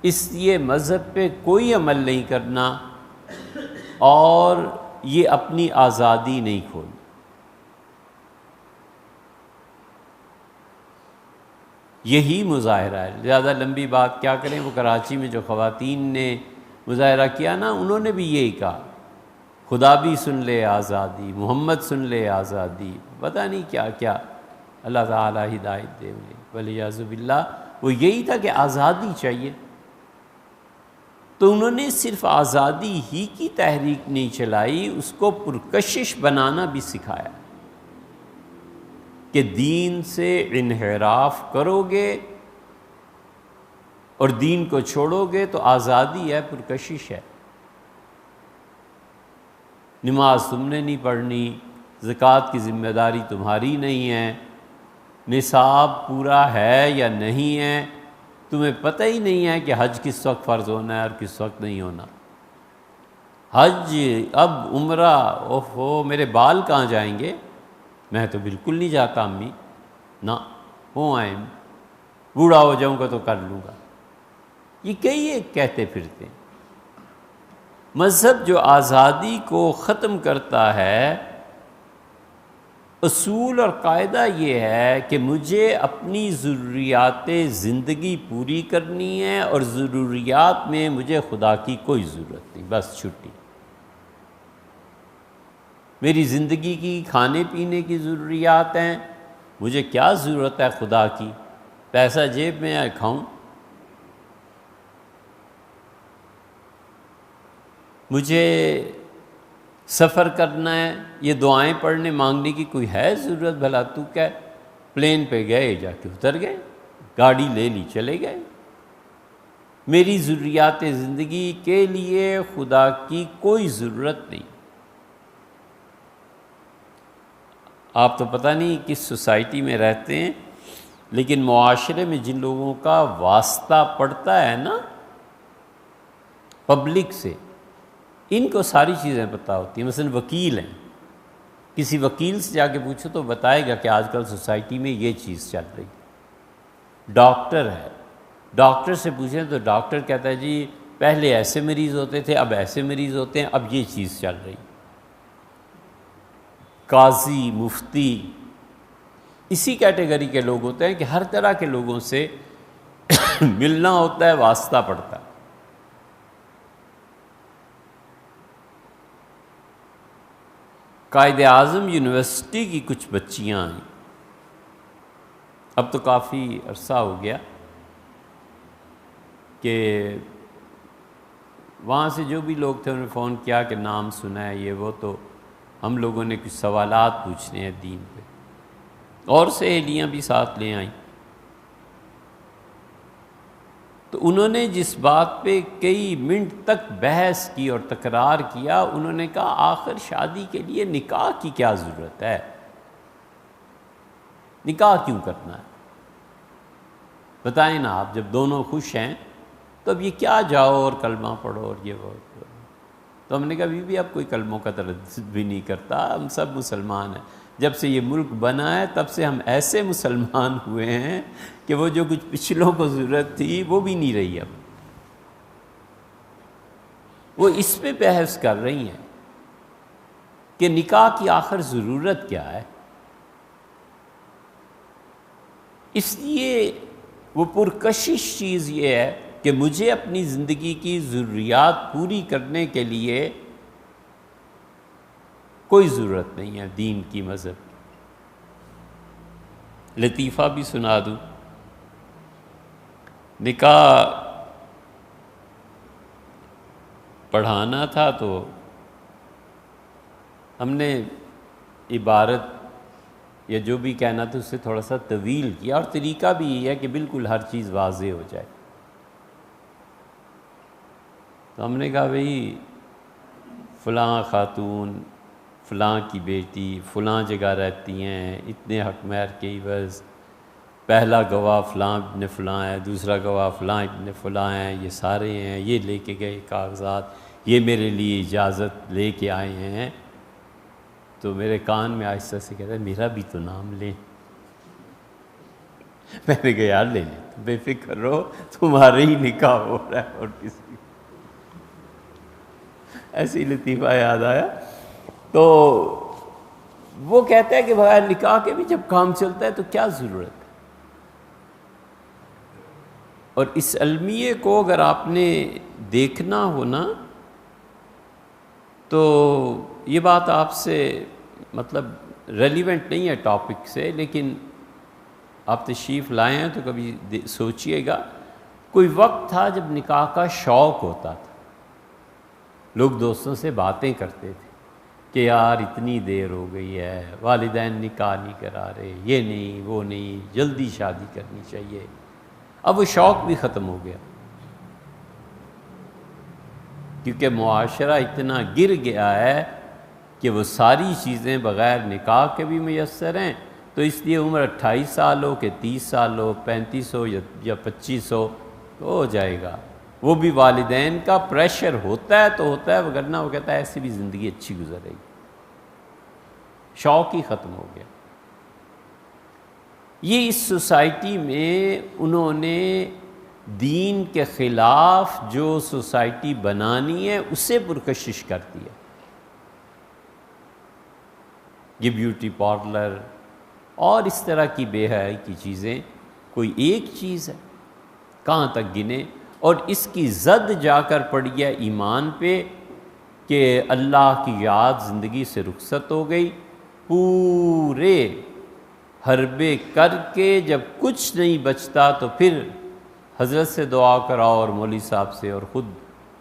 اس لیے مذہب پہ کوئی عمل نہیں کرنا اور یہ اپنی آزادی نہیں کھولنا۔ یہی مظاہرہ ہے، زیادہ لمبی بات کیا کریں۔ وہ کراچی میں جو خواتین نے مظاہرہ کیا نا، انہوں نے بھی یہی کہا، خدا بھی سن لے آزادی، محمد سن لے آزادی، پتہ نہیں کیا کیا، اللہ تعالیٰ ہدایت دے انہیں، والیاذ باللہ۔ وہ یہی تھا کہ آزادی چاہیے، تو انہوں نے صرف آزادی ہی کی تحریک نہیں چلائی، اس کو پرکشش بنانا بھی سکھایا۔ کہ دین سے انحراف کرو گے اور دین کو چھوڑو گے تو آزادی ہے، پرکشش ہے۔ نماز تم نے نہیں پڑھنی، زکوٰۃ کی ذمہ داری تمہاری نہیں ہے، نصاب پورا ہے یا نہیں ہے، تمہیں پتہ ہی نہیں ہے کہ حج کس وقت فرض ہونا ہے اور کس وقت نہیں ہونا۔ حج، اب عمرہ، اوہو میرے بال کہاں جائیں گے، میں تو بالکل نہیں جاتا امی، نہ ہو آئیں، بوڑھا ہو جاؤں گا تو کر لوں گا۔ یہ کئی ایک کہتے پھرتے ہیں۔ مذہب جو آزادی کو ختم کرتا ہے، اصول اور قاعدہ یہ ہے کہ مجھے اپنی ضروریات زندگی پوری کرنی ہے اور ضروریات میں مجھے خدا کی کوئی ضرورت نہیں، بس چھٹی۔ میری زندگی کی کھانے پینے کی ضروریات ہیں، مجھے کیا ضرورت ہے خدا کی، پیسہ جیب میں ہے کھاؤں۔ مجھے سفر کرنا ہے، یہ دعائیں پڑھنے مانگنے کی کوئی ہے ضرورت؟ بھلا تو کیا پلین پہ گئے، جا کے اتر گئے، گاڑی لے لی چلے گئے۔ میری ضروریات زندگی کے لیے خدا کی کوئی ضرورت نہیں۔ آپ تو پتہ نہیں کس سوسائٹی میں رہتے ہیں، لیکن معاشرے میں جن لوگوں کا واسطہ پڑتا ہے نا پبلک سے، ان کو ساری چیزیں پتہ ہوتی ہیں۔ مثلا وکیل ہیں، کسی وکیل سے جا کے پوچھو تو بتائے گا کہ آج کل سوسائٹی میں یہ چیز چل رہی۔ ڈاکٹر ہے، ڈاکٹر سے پوچھیں تو ڈاکٹر کہتا ہے جی پہلے ایسے مریض ہوتے تھے، اب ایسے مریض ہوتے ہیں، اب یہ چیز چل رہی۔ قاضی، مفتی اسی کیٹیگری کے لوگ ہوتے ہیں کہ ہر طرح کے لوگوں سے ملنا ہوتا ہے، واسطہ پڑتا ہے۔ قائد اعظم یونیورسٹی کی کچھ بچیاں آئیں، اب تو کافی عرصہ ہو گیا، کہ وہاں سے جو بھی لوگ تھے انہوں نے فون کیا کہ نام سنا ہے یہ وہ، تو ہم لوگوں نے کچھ سوالات پوچھنے ہیں دین پہ، اور سہیلیاں بھی ساتھ لے آئیں۔ تو انہوں نے جس بات پہ کئی منٹ تک بحث کی اور تکرار کیا، انہوں نے کہا آخر شادی کے لیے نکاح کی کیا ضرورت ہے، نکاح کیوں کرنا ہے؟ بتائیں نا، آپ جب دونوں خوش ہیں تو اب یہ کیا جاؤ اور کلمہ پڑھو اور یہ وہ۔ تو ہم نے کہا بی بی اب کوئی کلموں کا تردد بھی نہیں کرتا، ہم سب مسلمان ہیں، جب سے یہ ملک بنا ہے تب سے ہم ایسے مسلمان ہوئے ہیں کہ وہ جو کچھ پچھلوں کو ضرورت تھی وہ بھی نہیں رہی۔ اب وہ اس پہ بحث کر رہی ہیں کہ نکاح کی آخر ضرورت کیا ہے۔ اس لیے وہ پرکشش چیز یہ ہے کہ مجھے اپنی زندگی کی ضروریات پوری کرنے کے لیے کوئی ضرورت نہیں ہے دین کی، مذہب کی۔ لطیفہ بھی سنا دوں، نکاح پڑھانا تھا تو ہم نے عبارت یا جو بھی کہنا تھا اس سے تھوڑا سا طویل کیا، اور طریقہ بھی یہ ہے کہ بالکل ہر چیز واضح ہو جائے۔ تو ہم نے کہا بھئی فلاں خاتون، فلاں کی بیٹی فلاں جگہ رہتی ہیں، اتنے حق مہر کے عوض، پہلا گواہ فلاں ابن فلاں ہے، دوسرا گواہ فلاں ابن فلاں ہیں، یہ سارے ہیں، یہ لے کے گئے کاغذات، یہ میرے لیے اجازت لے کے آئے ہیں۔ تو میرے کان میں آہستہ سے کہتا ہے میرا بھی تو نام لیں۔ میں نے کہا یار لے لیں، بے فکر رہو، تمہارے ہی نکاح ہو رہا ہے اور کسی۔ ایسی لطیفہ یاد آیا۔ تو وہ کہتا ہے کہ بغیر نکاح کے بھی جب کام چلتا ہے تو کیا ضرورت ہے۔ اور اس المیے کو اگر آپ نے دیکھنا ہو نا تو یہ بات آپ سے مطلب ریلیونٹ نہیں ہے ٹاپک سے، لیکن آپ تشریف لائے ہیں تو کبھی سوچئے گا۔ کوئی وقت تھا جب نکاح کا شوق ہوتا تھا، لوگ دوستوں سے باتیں کرتے تھے کہ یار اتنی دیر ہو گئی ہے، والدین نکاح نہیں کرا رہے، یہ نہیں وہ نہیں، جلدی شادی کرنی چاہیے۔ اب وہ شوق بھی ختم ہو گیا، کیونکہ معاشرہ اتنا گر گیا ہے کہ وہ ساری چیزیں بغیر نکاح کے بھی میسر ہیں، تو اس لیے عمر 28 سال ہو کہ 30 سال ہو، 35 ہو یا 25 ہو جائے گا۔ وہ بھی والدین کا پریشر ہوتا ہے تو ہوتا ہے، وگرنہ وہ کہتا ہے ایسی بھی زندگی اچھی گزرے گی۔ شوق ہی ختم ہو گیا۔ یہ اس سوسائٹی میں انہوں نے دین کے خلاف جو سوسائٹی بنانی ہے اسے پرکشش کر دیا۔ یہ بیوٹی پارلر اور اس طرح کی بے حیائی کی چیزیں کوئی ایک چیز ہے، کہاں تک گنے؟ اور اس کی زد جا کر پڑی ہے ایمان پہ کہ اللہ کی یاد زندگی سے رخصت ہو گئی۔ پورے حربے کر کے جب کچھ نہیں بچتا تو پھر حضرت سے دعا کراؤ اور مولوی صاحب سے اور خود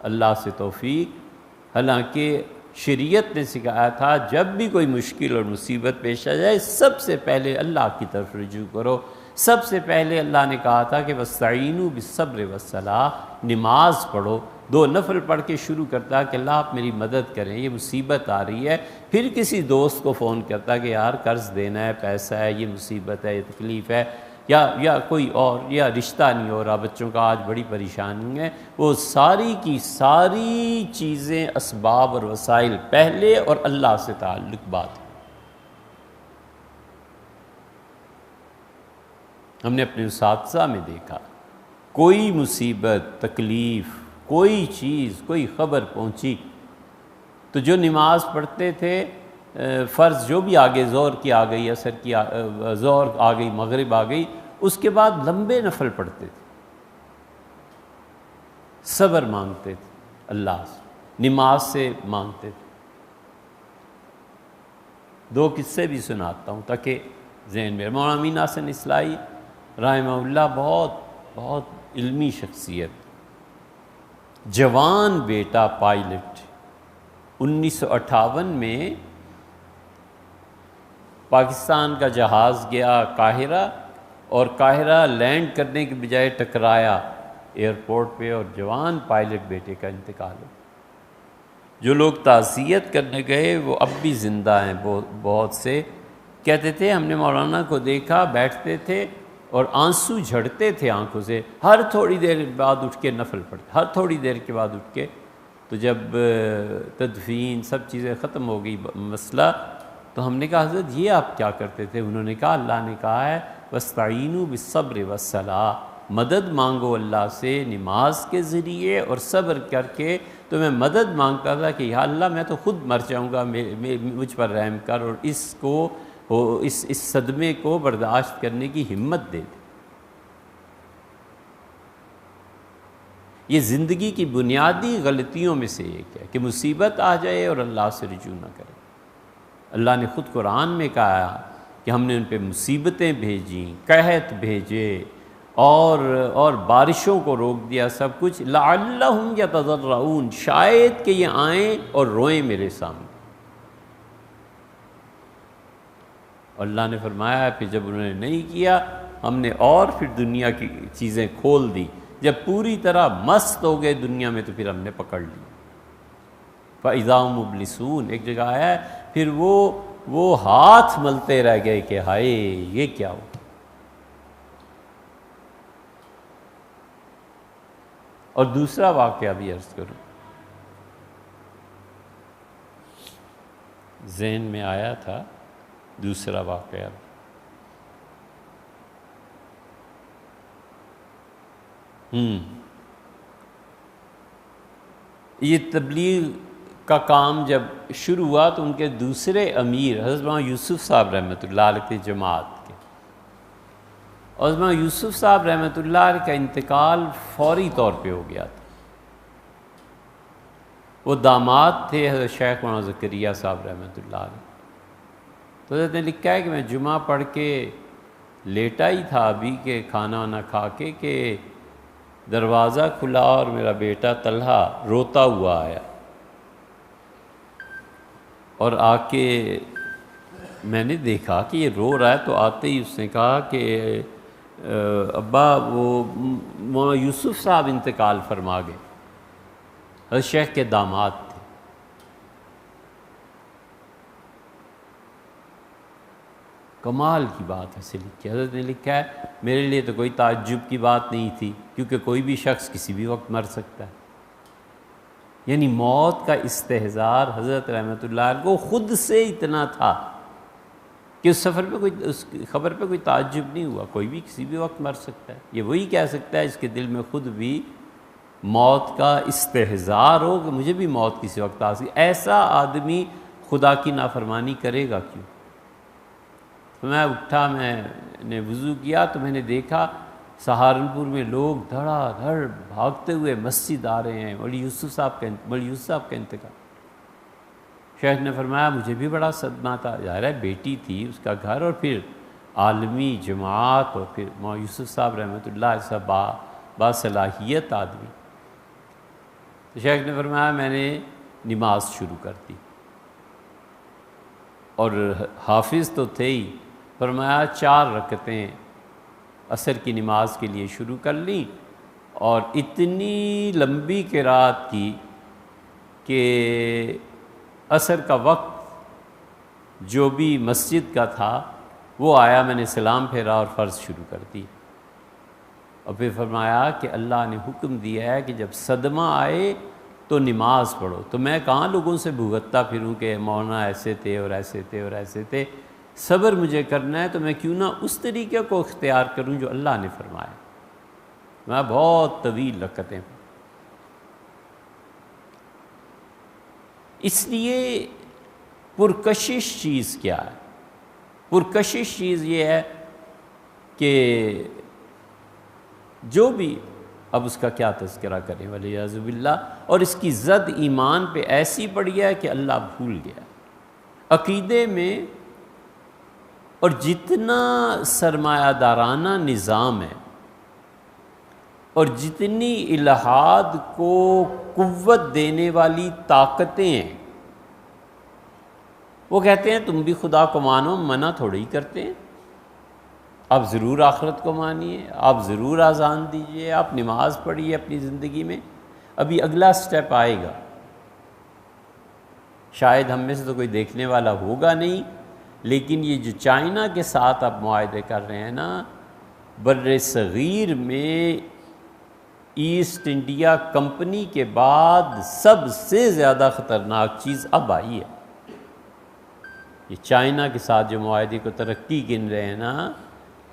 اللہ سے توفیق۔ حالانکہ شریعت نے سکھایا تھا جب بھی کوئی مشکل اور مصیبت پیش آ جائے سب سے پہلے اللہ کی طرف رجوع کرو۔ سب سے پہلے اللہ نے کہا تھا کہ وَاسْتَعِینُوا بِالصَّبْرِ وَالصَّلَاةِ، نماز پڑھو۔ 2 نفل پڑھ کے شروع کرتا کہ اللہ آپ میری مدد کریں، یہ مصیبت آ رہی ہے۔ پھر کسی دوست کو فون کرتا کہ یار قرض دینا ہے، پیسہ ہے، یہ مصیبت ہے، یہ تکلیف ہے، یا کوئی اور، یا رشتہ نہیں ہو رہا، بچوں کا آج بڑی پریشانی ہے۔ وہ ساری کی ساری چیزیں، اسباب اور وسائل پہلے اور اللہ سے تعلق بات۔ ہم نے اپنے اساتذہ میں دیکھا، کوئی مصیبت، تکلیف، کوئی چیز، کوئی خبر پہنچی تو جو نماز پڑھتے تھے فرض جو بھی آگے، ظہر کی آ گئی، عصر کی ظہر آ گئی، مغرب آ گئی، اس کے بعد لمبے نفل پڑھتے تھے، صبر مانگتے تھے اللہ سے، نماز سے مانگتے تھے۔ 2 قصے بھی سناتا ہوں تاکہ ذہن میں۔ مولانا امین حسن اصلاحی رحمہ اللہ بہت علمی شخصیت، جوان بیٹا پائلٹ، 1958 میں پاکستان کا جہاز گیا قاہرہ، اور قاہرہ لینڈ کرنے کے بجائے ٹکرایا ایئرپورٹ پہ، اور جوان پائلٹ بیٹے کا انتقال ہو۔ جو لوگ تعزیت کرنے گئے وہ اب بھی زندہ ہیں، بہت سے کہتے تھے ہم نے مولانا کو دیکھا، بیٹھتے تھے اور آنسو جھڑتے تھے آنکھوں سے، ہر تھوڑی دیر بعد اٹھ کے نفل پڑھتے، ہر تھوڑی دیر کے بعد اٹھ کے۔ تو جب تدفین سب چیزیں ختم ہو گئی مسئلہ، تو ہم نے کہا حضرت یہ آپ کیا کرتے تھے؟ انہوں نے کہا اللہ نے کہا ہے وَاسْتَعِینُوا بِالصَّبْرِ وَالصَّلَاةِ، مدد مانگو اللہ سے نماز کے ذریعے اور صبر کر کے۔ تو میں مدد مانگتا تھا کہ یا اللہ میں تو خود مر جاؤں گا، مجھ پر رحم کر، اور اس صدمے کو برداشت کرنے کی ہمت دے دے۔ یہ زندگی کی بنیادی غلطیوں میں سے ایک ہے کہ مصیبت آ جائے اور اللہ سے رجوع نہ کرے۔ اللہ نے خود قرآن میں کہا کہ ہم نے ان پہ مصیبتیں بھیجیں، قحط بھیجے، اور بارشوں کو روک دیا، سب کچھ لعلہم یتضرعون، شاید کہ یہ آئیں اور روئیں میرے سامنے۔ اللہ نے فرمایا پھر جب انہوں نے نہیں کیا، ہم نے اور پھر دنیا کی چیزیں کھول دی، جب پوری طرح مست ہو گئے دنیا میں تو پھر ہم نے پکڑ لی۔ فَإِذَا هُمْ مُبْلِسُونَ، ایک جگہ آیا ہے پھر وہ ہاتھ ملتے رہ گئے کہ ہائے یہ کیا ہو۔ اور دوسرا واقعہ بھی عرض کروں، ذہن میں آیا تھا دوسرا واقعہ۔ یہ تبلیغ کا کام جب شروع ہوا تو ان کے دوسرے امیر حضرت مولانا یوسف صاحب رحمۃ اللہ علیہ جماعت کے، اور حضرت مولانا یوسف صاحب رحمۃ اللہ علیہ کا انتقال فوری طور پہ ہو گیا تھا۔ وہ داماد تھے حضرت شیخ مولانا زکریا صاحب رحمۃ اللہ علیہ۔ تو حضرت نے لکھا ہے کہ میں جمعہ پڑھ کے لیٹا ہی تھا ابھی کہ کھانا وانا کھا کے کہ دروازہ کھلا اور میرا بیٹا طلحہ روتا ہوا آیا۔
اور آ کے میں نے دیکھا کہ یہ رو رہا ہے، تو آتے ہی اس نے کہا کہ ابا وہ مولانا یوسف صاحب انتقال فرما گئے، حضرت شیخ کے داماد تھے۔ کمال کی بات ایسے لکھی، حضرت نے لکھا ہے میرے لیے تو کوئی تعجب کی بات نہیں تھی، کیونکہ کوئی بھی شخص کسی بھی وقت مر سکتا ہے۔ یعنی موت کا استحضار حضرت رحمۃ اللہ علیہ کو خود سے اتنا تھا کہ اس سفر پہ اس خبر پہ کوئی تعجب نہیں ہوا، کوئی بھی کسی بھی وقت مر سکتا ہے۔ یہ وہی کہہ سکتا ہے اس کے دل میں خود بھی موت کا استحضار ہو کہ مجھے بھی موت کسی وقت آ سکتی۔ ایسا آدمی خدا کی نافرمانی کرے گا کیوں؟ تو میں اٹھا، میں نے وضو کیا تو میں نے دیکھا سہارنپور میں لوگ دھڑا دھڑ بھاگتے ہوئے مسجد آ رہے ہیں، مولوی یوسف صاحب کا انتقال۔ شیخ نے فرمایا مجھے بھی بڑا صدمہ تھا، ظاہر ہے بیٹی تھی، اس کا گھر، اور پھر عالمی جماعت، اور پھر مولوی یوسف صاحب رحمۃ اللہ ایسا باصلاحیت آدمی۔ تو شیخ نے فرمایا میں نے نماز شروع کر دی، اور حافظ تو تھے ہی، فرمایا 4 رکعتیں عصر کی نماز کے لیے شروع کر لیں، اور اتنی لمبی قرات کی کہ عصر کا وقت جو بھی مسجد کا تھا وہ آیا، میں نے سلام پھیرا اور فرض شروع کر دی۔ اور پھر فرمایا کہ اللہ نے حکم دیا ہے کہ جب صدمہ آئے تو نماز پڑھو۔ تو میں کہاں لوگوں سے بھگتتا پھروں کہ مولانا ایسے تھے اور ایسے تھے اور ایسے تھے، صبر مجھے کرنا ہے تو میں کیوں نہ اس طریقے کو اختیار کروں جو اللہ نے فرمایا۔ میں بہت طویل رکعتیں، اس لیے پرکشش چیز کیا ہے؟ پرکشش چیز یہ ہے کہ جو بھی، اب اس کا کیا تذکرہ کریں والعیاذ باللہ، اور اس کی زد ایمان پہ ایسی پڑی ہے کہ اللہ بھول گیا عقیدے میں، اور جتنا سرمایہ دارانہ نظام ہے اور جتنی الہاد کو قوت دینے والی طاقتیں ہیں، وہ کہتے ہیں تم بھی خدا کو مانو، منع تھوڑی کرتے ہیں، آپ ضرور آخرت کو مانیے، آپ ضرور اذان دیجئے، آپ نماز پڑھیے اپنی زندگی میں۔ ابھی اگلا سٹیپ آئے گا، شاید ہم میں سے تو کوئی دیکھنے والا ہوگا نہیں، لیکن یہ جو چائنا کے ساتھ آپ معاہدے کر رہے ہیں نا، بر صغیر میں ایسٹ انڈیا کمپنی کے بعد سب سے زیادہ خطرناک چیز اب آئی ہے۔ یہ چائنا کے ساتھ جو معاہدے کو ترقی گن رہے ہیں نا،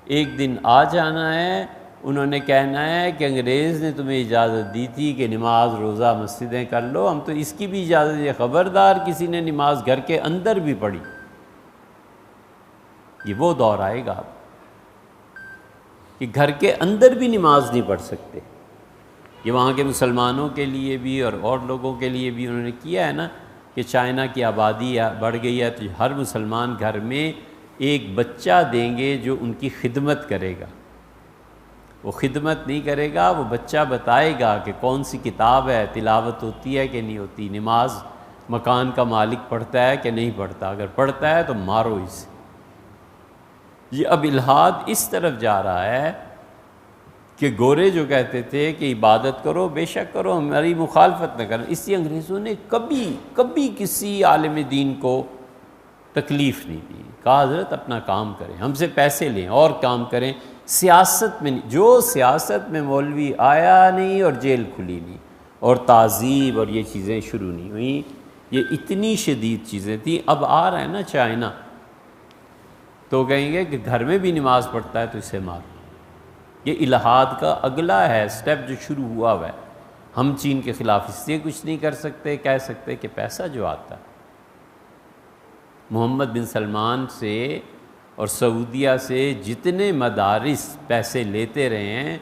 ایک دن آ جانا ہے، انہوں نے کہنا ہے کہ انگریز نے تمہیں اجازت دی تھی کہ نماز روزہ مسجدیں کر لو، ہم تو اس کی بھی اجازت ہے، خبردار کسی نے نماز گھر کے اندر بھی پڑھی۔ یہ وہ دور آئے گا کہ گھر کے اندر بھی نماز نہیں پڑھ سکتے۔ یہ وہاں کے مسلمانوں کے لیے بھی اور لوگوں کے لیے بھی انہوں نے کیا ہے نا، کہ چائنا کی آبادی بڑھ گئی ہے تو ہر مسلمان گھر میں ایک بچہ دیں گے جو ان کی خدمت کرے گا۔ وہ خدمت نہیں کرے گا، وہ بچہ بتائے گا کہ کون سی کتاب ہے، تلاوت ہوتی ہے کہ نہیں ہوتی، نماز مکان کا مالک پڑھتا ہے کہ نہیں پڑھتا، اگر پڑھتا ہے تو مارو اسے۔ یہ اب الہاد اس طرف جا رہا ہے کہ گورے جو کہتے تھے کہ عبادت کرو، بے شک کرو، ہماری مخالفت نہ کرنا، اس لیے انگریزوں نے کبھی کسی عالم دین کو تکلیف نہیں دی، کہا حضرت اپنا کام کریں، ہم سے پیسے لیں اور کام کریں، سیاست میں نہیں۔ جو سیاست میں مولوی آیا نہیں اور جیل کھلی نہیں اور تعذیب اور یہ چیزیں شروع نہیں ہوئیں، یہ اتنی شدید چیزیں تھیں۔ اب آ رہا ہے نا چائنا، تو کہیں گے کہ گھر میں بھی نماز پڑھتا ہے تو اسے مار۔ یہ الہاد کا اگلا ہے سٹیپ جو شروع ہوا ہے۔ ہم چین کے خلاف اس لیے کچھ نہیں کر سکتے، کہہ سکتے کہ پیسہ جو آتا ہے محمد بن سلمان سے اور سعودیہ سے جتنے مدارس پیسے لیتے رہے ہیں،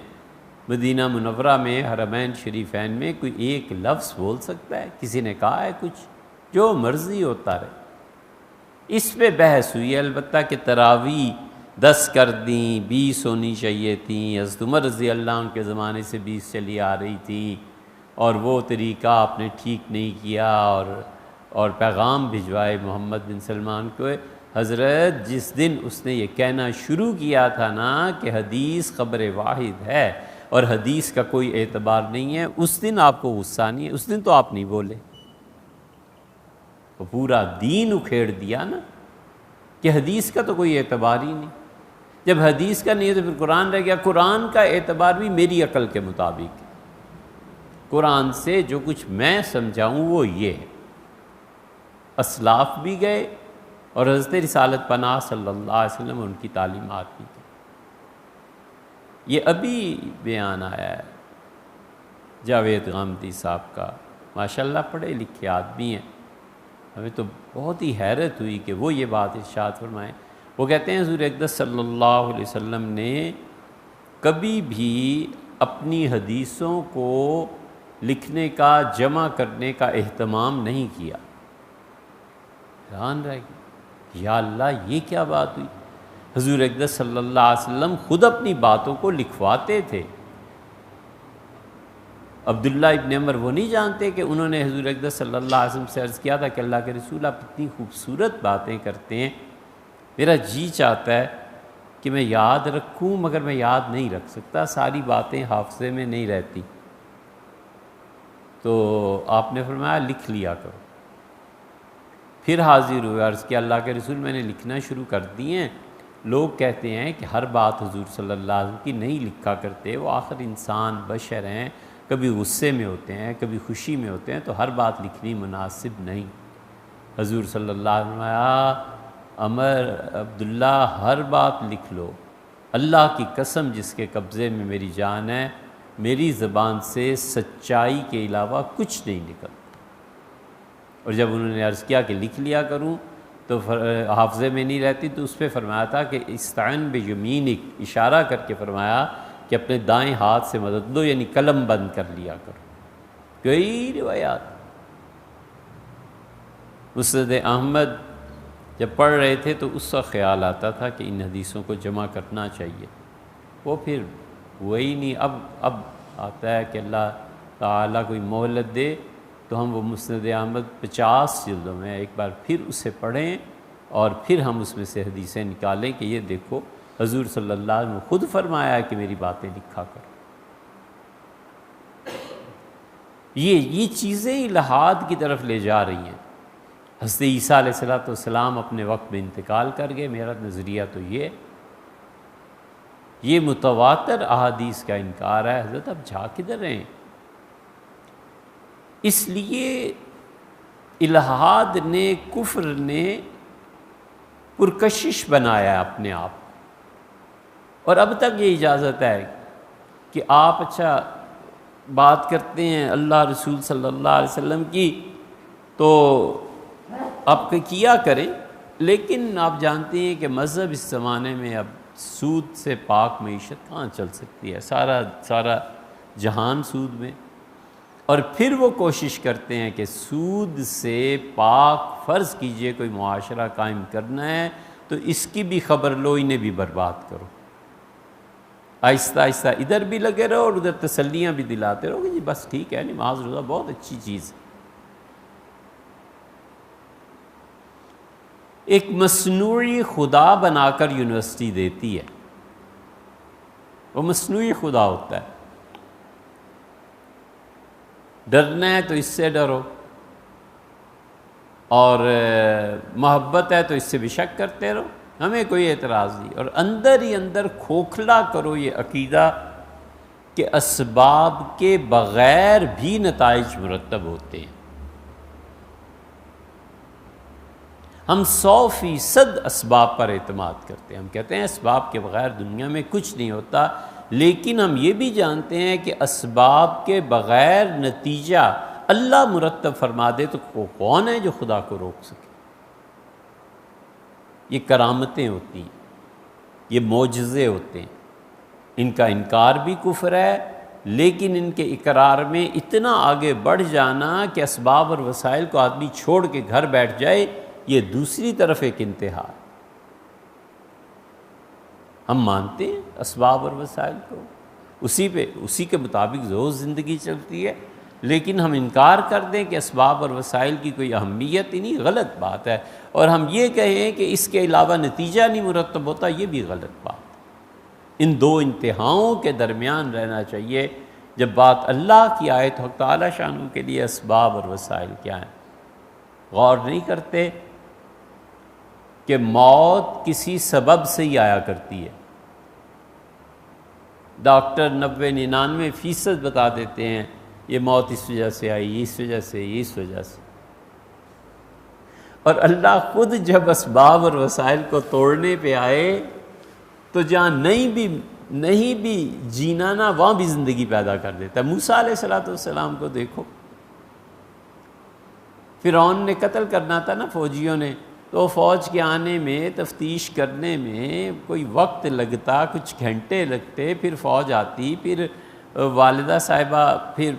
مدینہ منورہ میں حرمین شریفین میں کوئی ایک لفظ بول سکتا ہے؟ کسی نے کہا ہے کچھ؟ جو مرضی ہوتا رہے۔ اس پہ بحث ہوئی ہے البتہ کہ تراویح 10 کر دیں، 20 ہونی چاہیے تھیں، حضرت عمر رضی اللہ عنہ کے زمانے سے 20 چلی آ رہی تھی، اور وہ طریقہ آپ نے ٹھیک نہیں کیا، اور پیغام بھجوائے محمد بن سلمان کو، حضرت جس دن اس نے یہ کہنا شروع کیا تھا نا کہ حدیث خبر واحد ہے اور حدیث کا کوئی اعتبار نہیں ہے، اس دن آپ کو غصہ نہیں ہے، اس دن تو آپ نہیں بولے، تو پورا دین اکھیڑ دیا نا کہ حدیث کا تو کوئی اعتبار ہی نہیں۔ جب حدیث کا نہیں ہے تو پھر قرآن رہ گیا۔ قرآن کا اعتبار بھی میری عقل کے مطابق ہے، قرآن سے جو کچھ میں سمجھاؤں وہ یہ ہے۔ اسلاف بھی گئے اور حضرت رسالت پناہ صلی اللہ علیہ وسلم ان کی تعلیمات بھی کی۔ یہ ابھی بیان آیا ہے جاوید غامدی صاحب کا، ماشاءاللہ پڑھے لکھے آدمی ہیں، ہمیں تو بہت ہی حیرت ہوئی کہ وہ یہ بات ارشاد فرمائیں۔ وہ کہتے ہیں حضور اقدس صلی اللہ علیہ وسلم نے کبھی بھی اپنی حدیثوں کو لکھنے کا، جمع کرنے کا اہتمام نہیں کیا۔ حیران رہ گئی، یا اللہ یہ کیا بات ہوئی؟ حضور اقدس صلی اللہ علیہ وسلم خود اپنی باتوں کو لکھواتے تھے۔ عبداللہ ابن عمر وہ نہیں جانتے کہ انہوں نے حضور اقدس صلی اللہ علیہ وسلم سے عرض کیا تھا کہ اللہ کے رسول آپ اتنی خوبصورت باتیں کرتے ہیں، میرا جی چاہتا ہے کہ میں یاد رکھوں مگر میں یاد نہیں رکھ سکتا، ساری باتیں حافظے میں نہیں رہتی۔ تو آپ نے فرمایا لکھ لیا کرو۔ پھر حاضر ہوئے، عرض کیا اللہ کے رسول میں نے لکھنا شروع کر دی ہیں، لوگ کہتے ہیں کہ ہر بات حضور صلی اللہ علیہ وسلم کی نہیں لکھا کرتے، وہ آخر انسان بشر ہیں، کبھی غصے میں ہوتے ہیں کبھی خوشی میں ہوتے ہیں، تو ہر بات لکھنی مناسب نہیں۔ حضور صلی اللہ علیہ وسلم عمر عبداللہ ہر بات لکھ لو، اللہ کی قسم جس کے قبضے میں میری جان ہے، میری زبان سے سچائی کے علاوہ کچھ نہیں نکلتا۔ اور جب انہوں نے عرض کیا کہ لکھ لیا کروں تو حافظے میں نہیں رہتی، تو اس پہ فرمایا تھا کہ استعن بیمینک، اشارہ کر کے فرمایا کہ اپنے دائیں ہاتھ سے مدد لو، یعنی قلم بند کر لیا کرو۔ کئی روایات۔ مسند احمد جب پڑھ رہے تھے تو اس کا خیال آتا تھا کہ ان حدیثوں کو جمع کرنا چاہیے، وہ پھر وہی نہیں۔ اب آتا ہے کہ اللہ تعالیٰ کوئی مہلت دے تو ہم وہ مسند احمد 50 جلدوں میں ایک بار پھر اسے پڑھیں اور پھر ہم اس میں سے حدیثیں نکالیں کہ یہ دیکھو حضور صلی اللہ علیہ وسلم نے خود فرمایا ہے کہ میری باتیں لکھا کرو۔ یہ چیزیں الہاد کی طرف لے جا رہی ہیں۔ حضرت عیسیٰ علیہ السلام اپنے وقت میں انتقال کر گئے، میرا نظریہ تو یہ متواتر احادیث کا انکار ہے۔ حضرت اب جا کدھر رہے ہیں؟ اس لیے الہاد نے، کفر نے پرکشش بنایا اپنے آپ کو، اور اب تک یہ اجازت ہے کہ آپ اچھا بات کرتے ہیں اللہ رسول صلی اللہ علیہ وسلم کی تو آپ کیا کریں، لیکن آپ جانتے ہیں کہ مذہب اس زمانے میں اب سود سے پاک معیشت کہاں چل سکتی ہے، سارا جہان سود میں، اور پھر وہ کوشش کرتے ہیں کہ سود سے پاک، فرض کیجئے کوئی معاشرہ قائم کرنا ہے تو اس کی بھی خبر لو، انہیں بھی برباد کرو، آہستہ آہستہ ادھر بھی لگے رہو اور ادھر تسلیاں بھی دلاتے رہو کہ جی بس ٹھیک ہے، نماز روزہ بہت اچھی چیز ہے۔ ایک مصنوعی خدا بنا کر یونیورسٹی دیتی ہے، وہ مصنوعی خدا ہوتا ہے۔ ڈرنا ہے تو اس سے ڈرو، اور محبت ہے تو اس سے بھی شک کرتے رہو، ہمیں کوئی اعتراض نہیں، اور اندر ہی اندر کھوکھلا کرو یہ عقیدہ کہ اسباب کے بغیر بھی نتائج مرتب ہوتے ہیں۔ ہم 100% اسباب پر اعتماد کرتے ہیں، ہم کہتے ہیں اسباب کے بغیر دنیا میں کچھ نہیں ہوتا، لیکن ہم یہ بھی جانتے ہیں کہ اسباب کے بغیر نتیجہ اللہ مرتب فرما دے تو کون ہے جو خدا کو روک سکے؟ یہ کرامتیں ہوتی ہیں، یہ معجزے ہوتے ہیں، ان کا انکار بھی کفر ہے، لیکن ان کے اقرار میں اتنا آگے بڑھ جانا کہ اسباب اور وسائل کو آدمی چھوڑ کے گھر بیٹھ جائے، یہ دوسری طرف ایک انتہا ہے۔ ہم مانتے ہیں اسباب اور وسائل کو، اسی کے مطابق روز زندگی چلتی ہے، لیکن ہم انکار کر دیں کہ اسباب اور وسائل کی کوئی اہمیت ہی نہیں، غلط بات ہے، اور ہم یہ کہیں کہ اس کے علاوہ نتیجہ نہیں مرتب ہوتا، یہ بھی غلط بات ہے۔ ان دو انتہاؤں کے درمیان رہنا چاہیے۔ جب بات اللہ کی آئے تو حق تعالی شانہ کے لیے اسباب اور وسائل کیا ہیں؟ غور نہیں کرتے کہ موت کسی سبب سے ہی آیا کرتی ہے۔ ڈاکٹر 90-99% بتا دیتے ہیں یہ موت اس وجہ سے آئی، اس وجہ سے، اس وجہ سے، اور اللہ خود جب اسباب اور وسائل کو توڑنے پہ آئے تو جہاں نہیں بھی جینا نا، وہاں بھی زندگی پیدا کر دیتا ہے۔ موسیٰ علیہ السلام کو دیکھو، فرعون نے قتل کرنا تھا نا فوجیوں نے، تو فوج کے آنے میں، تفتیش کرنے میں کوئی وقت لگتا، کچھ گھنٹے لگتے، پھر فوج آتی، پھر والدہ صاحبہ، پھر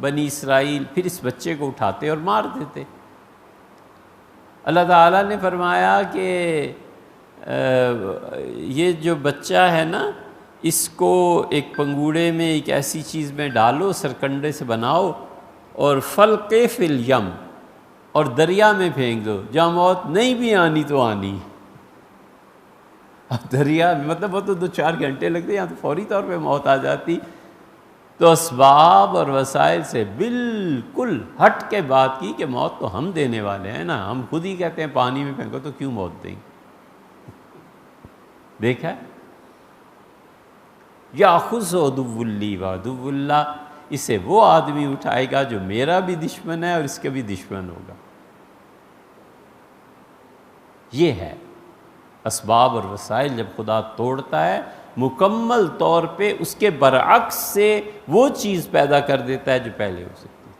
بنی اسرائیل، پھر اس بچے کو اٹھاتے اور مار دیتے۔ اللہ تعالیٰ نے فرمایا کہ یہ جو بچہ ہے نا، اس کو ایک پنگوڑے میں، ایک ایسی چیز میں ڈالو، سرکنڈے سے بناؤ، اور فلقے فی الیم، اور دریا میں پھینک دو، جہاں موت نہیں بھی آنی تو آنی۔ اب دریا میں مطلب وہ تو 2-4 گھنٹے لگتے، یہاں تو فوری طور پہ موت آ جاتی۔ تو اسباب اور وسائل سے بالکل ہٹ کے بات کی کہ موت تو ہم دینے والے ہیں نا، ہم خود ہی کہتے ہیں پانی میں پھینکو تو کیوں موت دیں گے؟ دیکھا ہے؟ یاخذ عدو لی وعدو اللہ، اسے وہ آدمی اٹھائے گا جو میرا بھی دشمن ہے اور اس کا بھی دشمن ہوگا۔ یہ ہے اسباب اور وسائل جب خدا توڑتا ہے، مکمل طور پہ اس کے برعکس سے وہ چیز پیدا کر دیتا ہے جو پہلے ہو سکتی تھی۔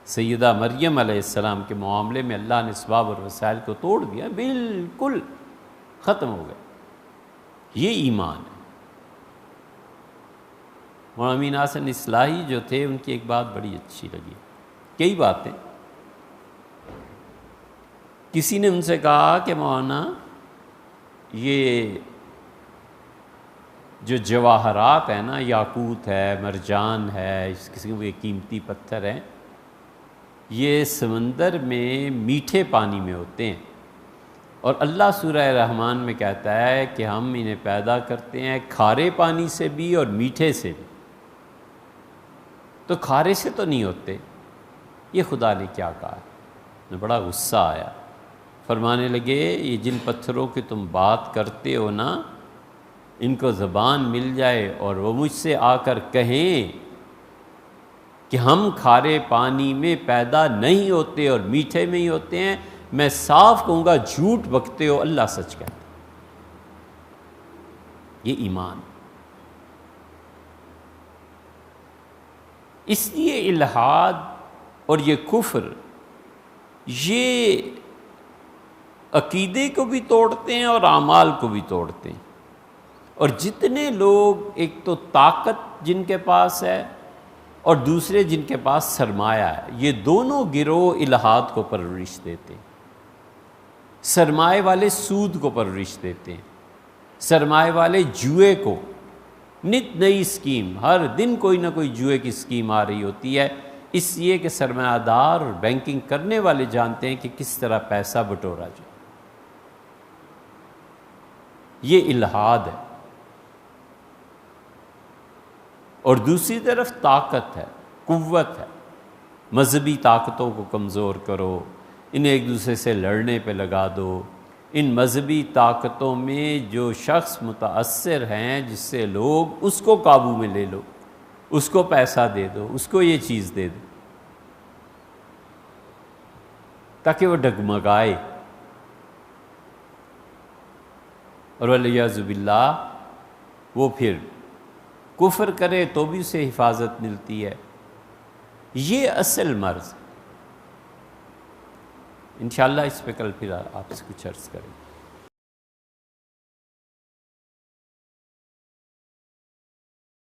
سیدہ مریم علیہ السلام کے معاملے میں اللہ نے اسباب اور وسائل کو توڑ دیا، بالکل ختم ہو گئے۔ یہ ایمان ہے۔ مولانا امین حسن اصلاحی جو تھے، ان کی ایک بات بڑی اچھی لگی، کئی باتیں۔ کسی نے ان سے کہا کہ مولانا یہ جو جواہرات ہیں نا، یاقوت ہے، مرجان ہے، اس قسم کے قیمتی پتھر ہیں، یہ سمندر میں میٹھے پانی میں ہوتے ہیں، اور اللہ سورہ رحمان میں کہتا ہے کہ ہم انہیں پیدا کرتے ہیں کھارے پانی سے بھی اور میٹھے سے بھی، تو کھارے سے تو نہیں ہوتے۔ یہ خدا نے کیا کہا؟ میں بڑا غصہ آیا، فرمانے لگے یہ جن پتھروں کی تم بات کرتے ہو نا، ان کو زبان مل جائے اور وہ مجھ سے آ کر کہیں کہ ہم کھارے پانی میں پیدا نہیں ہوتے اور میٹھے میں ہی ہوتے ہیں، میں صاف کہوں گا جھوٹ بکتے ہو، اللہ سچ کہتا ہے۔ یہ ایمان۔ اس لیے الحاد اور یہ کفر، یہ عقیدے کو بھی توڑتے ہیں اور اعمال کو بھی توڑتے ہیں۔ اور جتنے لوگ، ایک تو طاقت جن کے پاس ہے اور دوسرے جن کے پاس سرمایہ ہے، یہ دونوں گروہ الحاد کو پرورش دیتے ہیں۔ سرمایہ والے سود کو پرورش دیتے ہیں، سرمایہ والے جوئے کو، نت نئی اسکیم، ہر دن کوئی نہ کوئی جوئے کی اسکیم آ رہی ہوتی ہے، اس لیے کہ سرمایہ دار اور بینکنگ کرنے والے جانتے ہیں کہ کس طرح پیسہ بٹورا جائے۔ یہ الحاد ہے۔ اور دوسری طرف طاقت ہے، قوت ہے، مذہبی طاقتوں کو کمزور کرو، انہیں ایک دوسرے سے لڑنے پہ لگا دو۔ ان مذہبی طاقتوں میں جو شخص متاثر ہیں، جس سے لوگ، اس کو قابو میں لے لو، اس کو پیسہ دے دو، اس کو یہ چیز دے دو تاکہ وہ ڈگمگائے، اور والعیاذ باللہ وہ پھر کفر کرے تو بھی اسے حفاظت ملتی ہے۔ یہ اصل مرض۔ انشاءاللہ اس پہ کل پھر آپ سے کچھ عرض کریں۔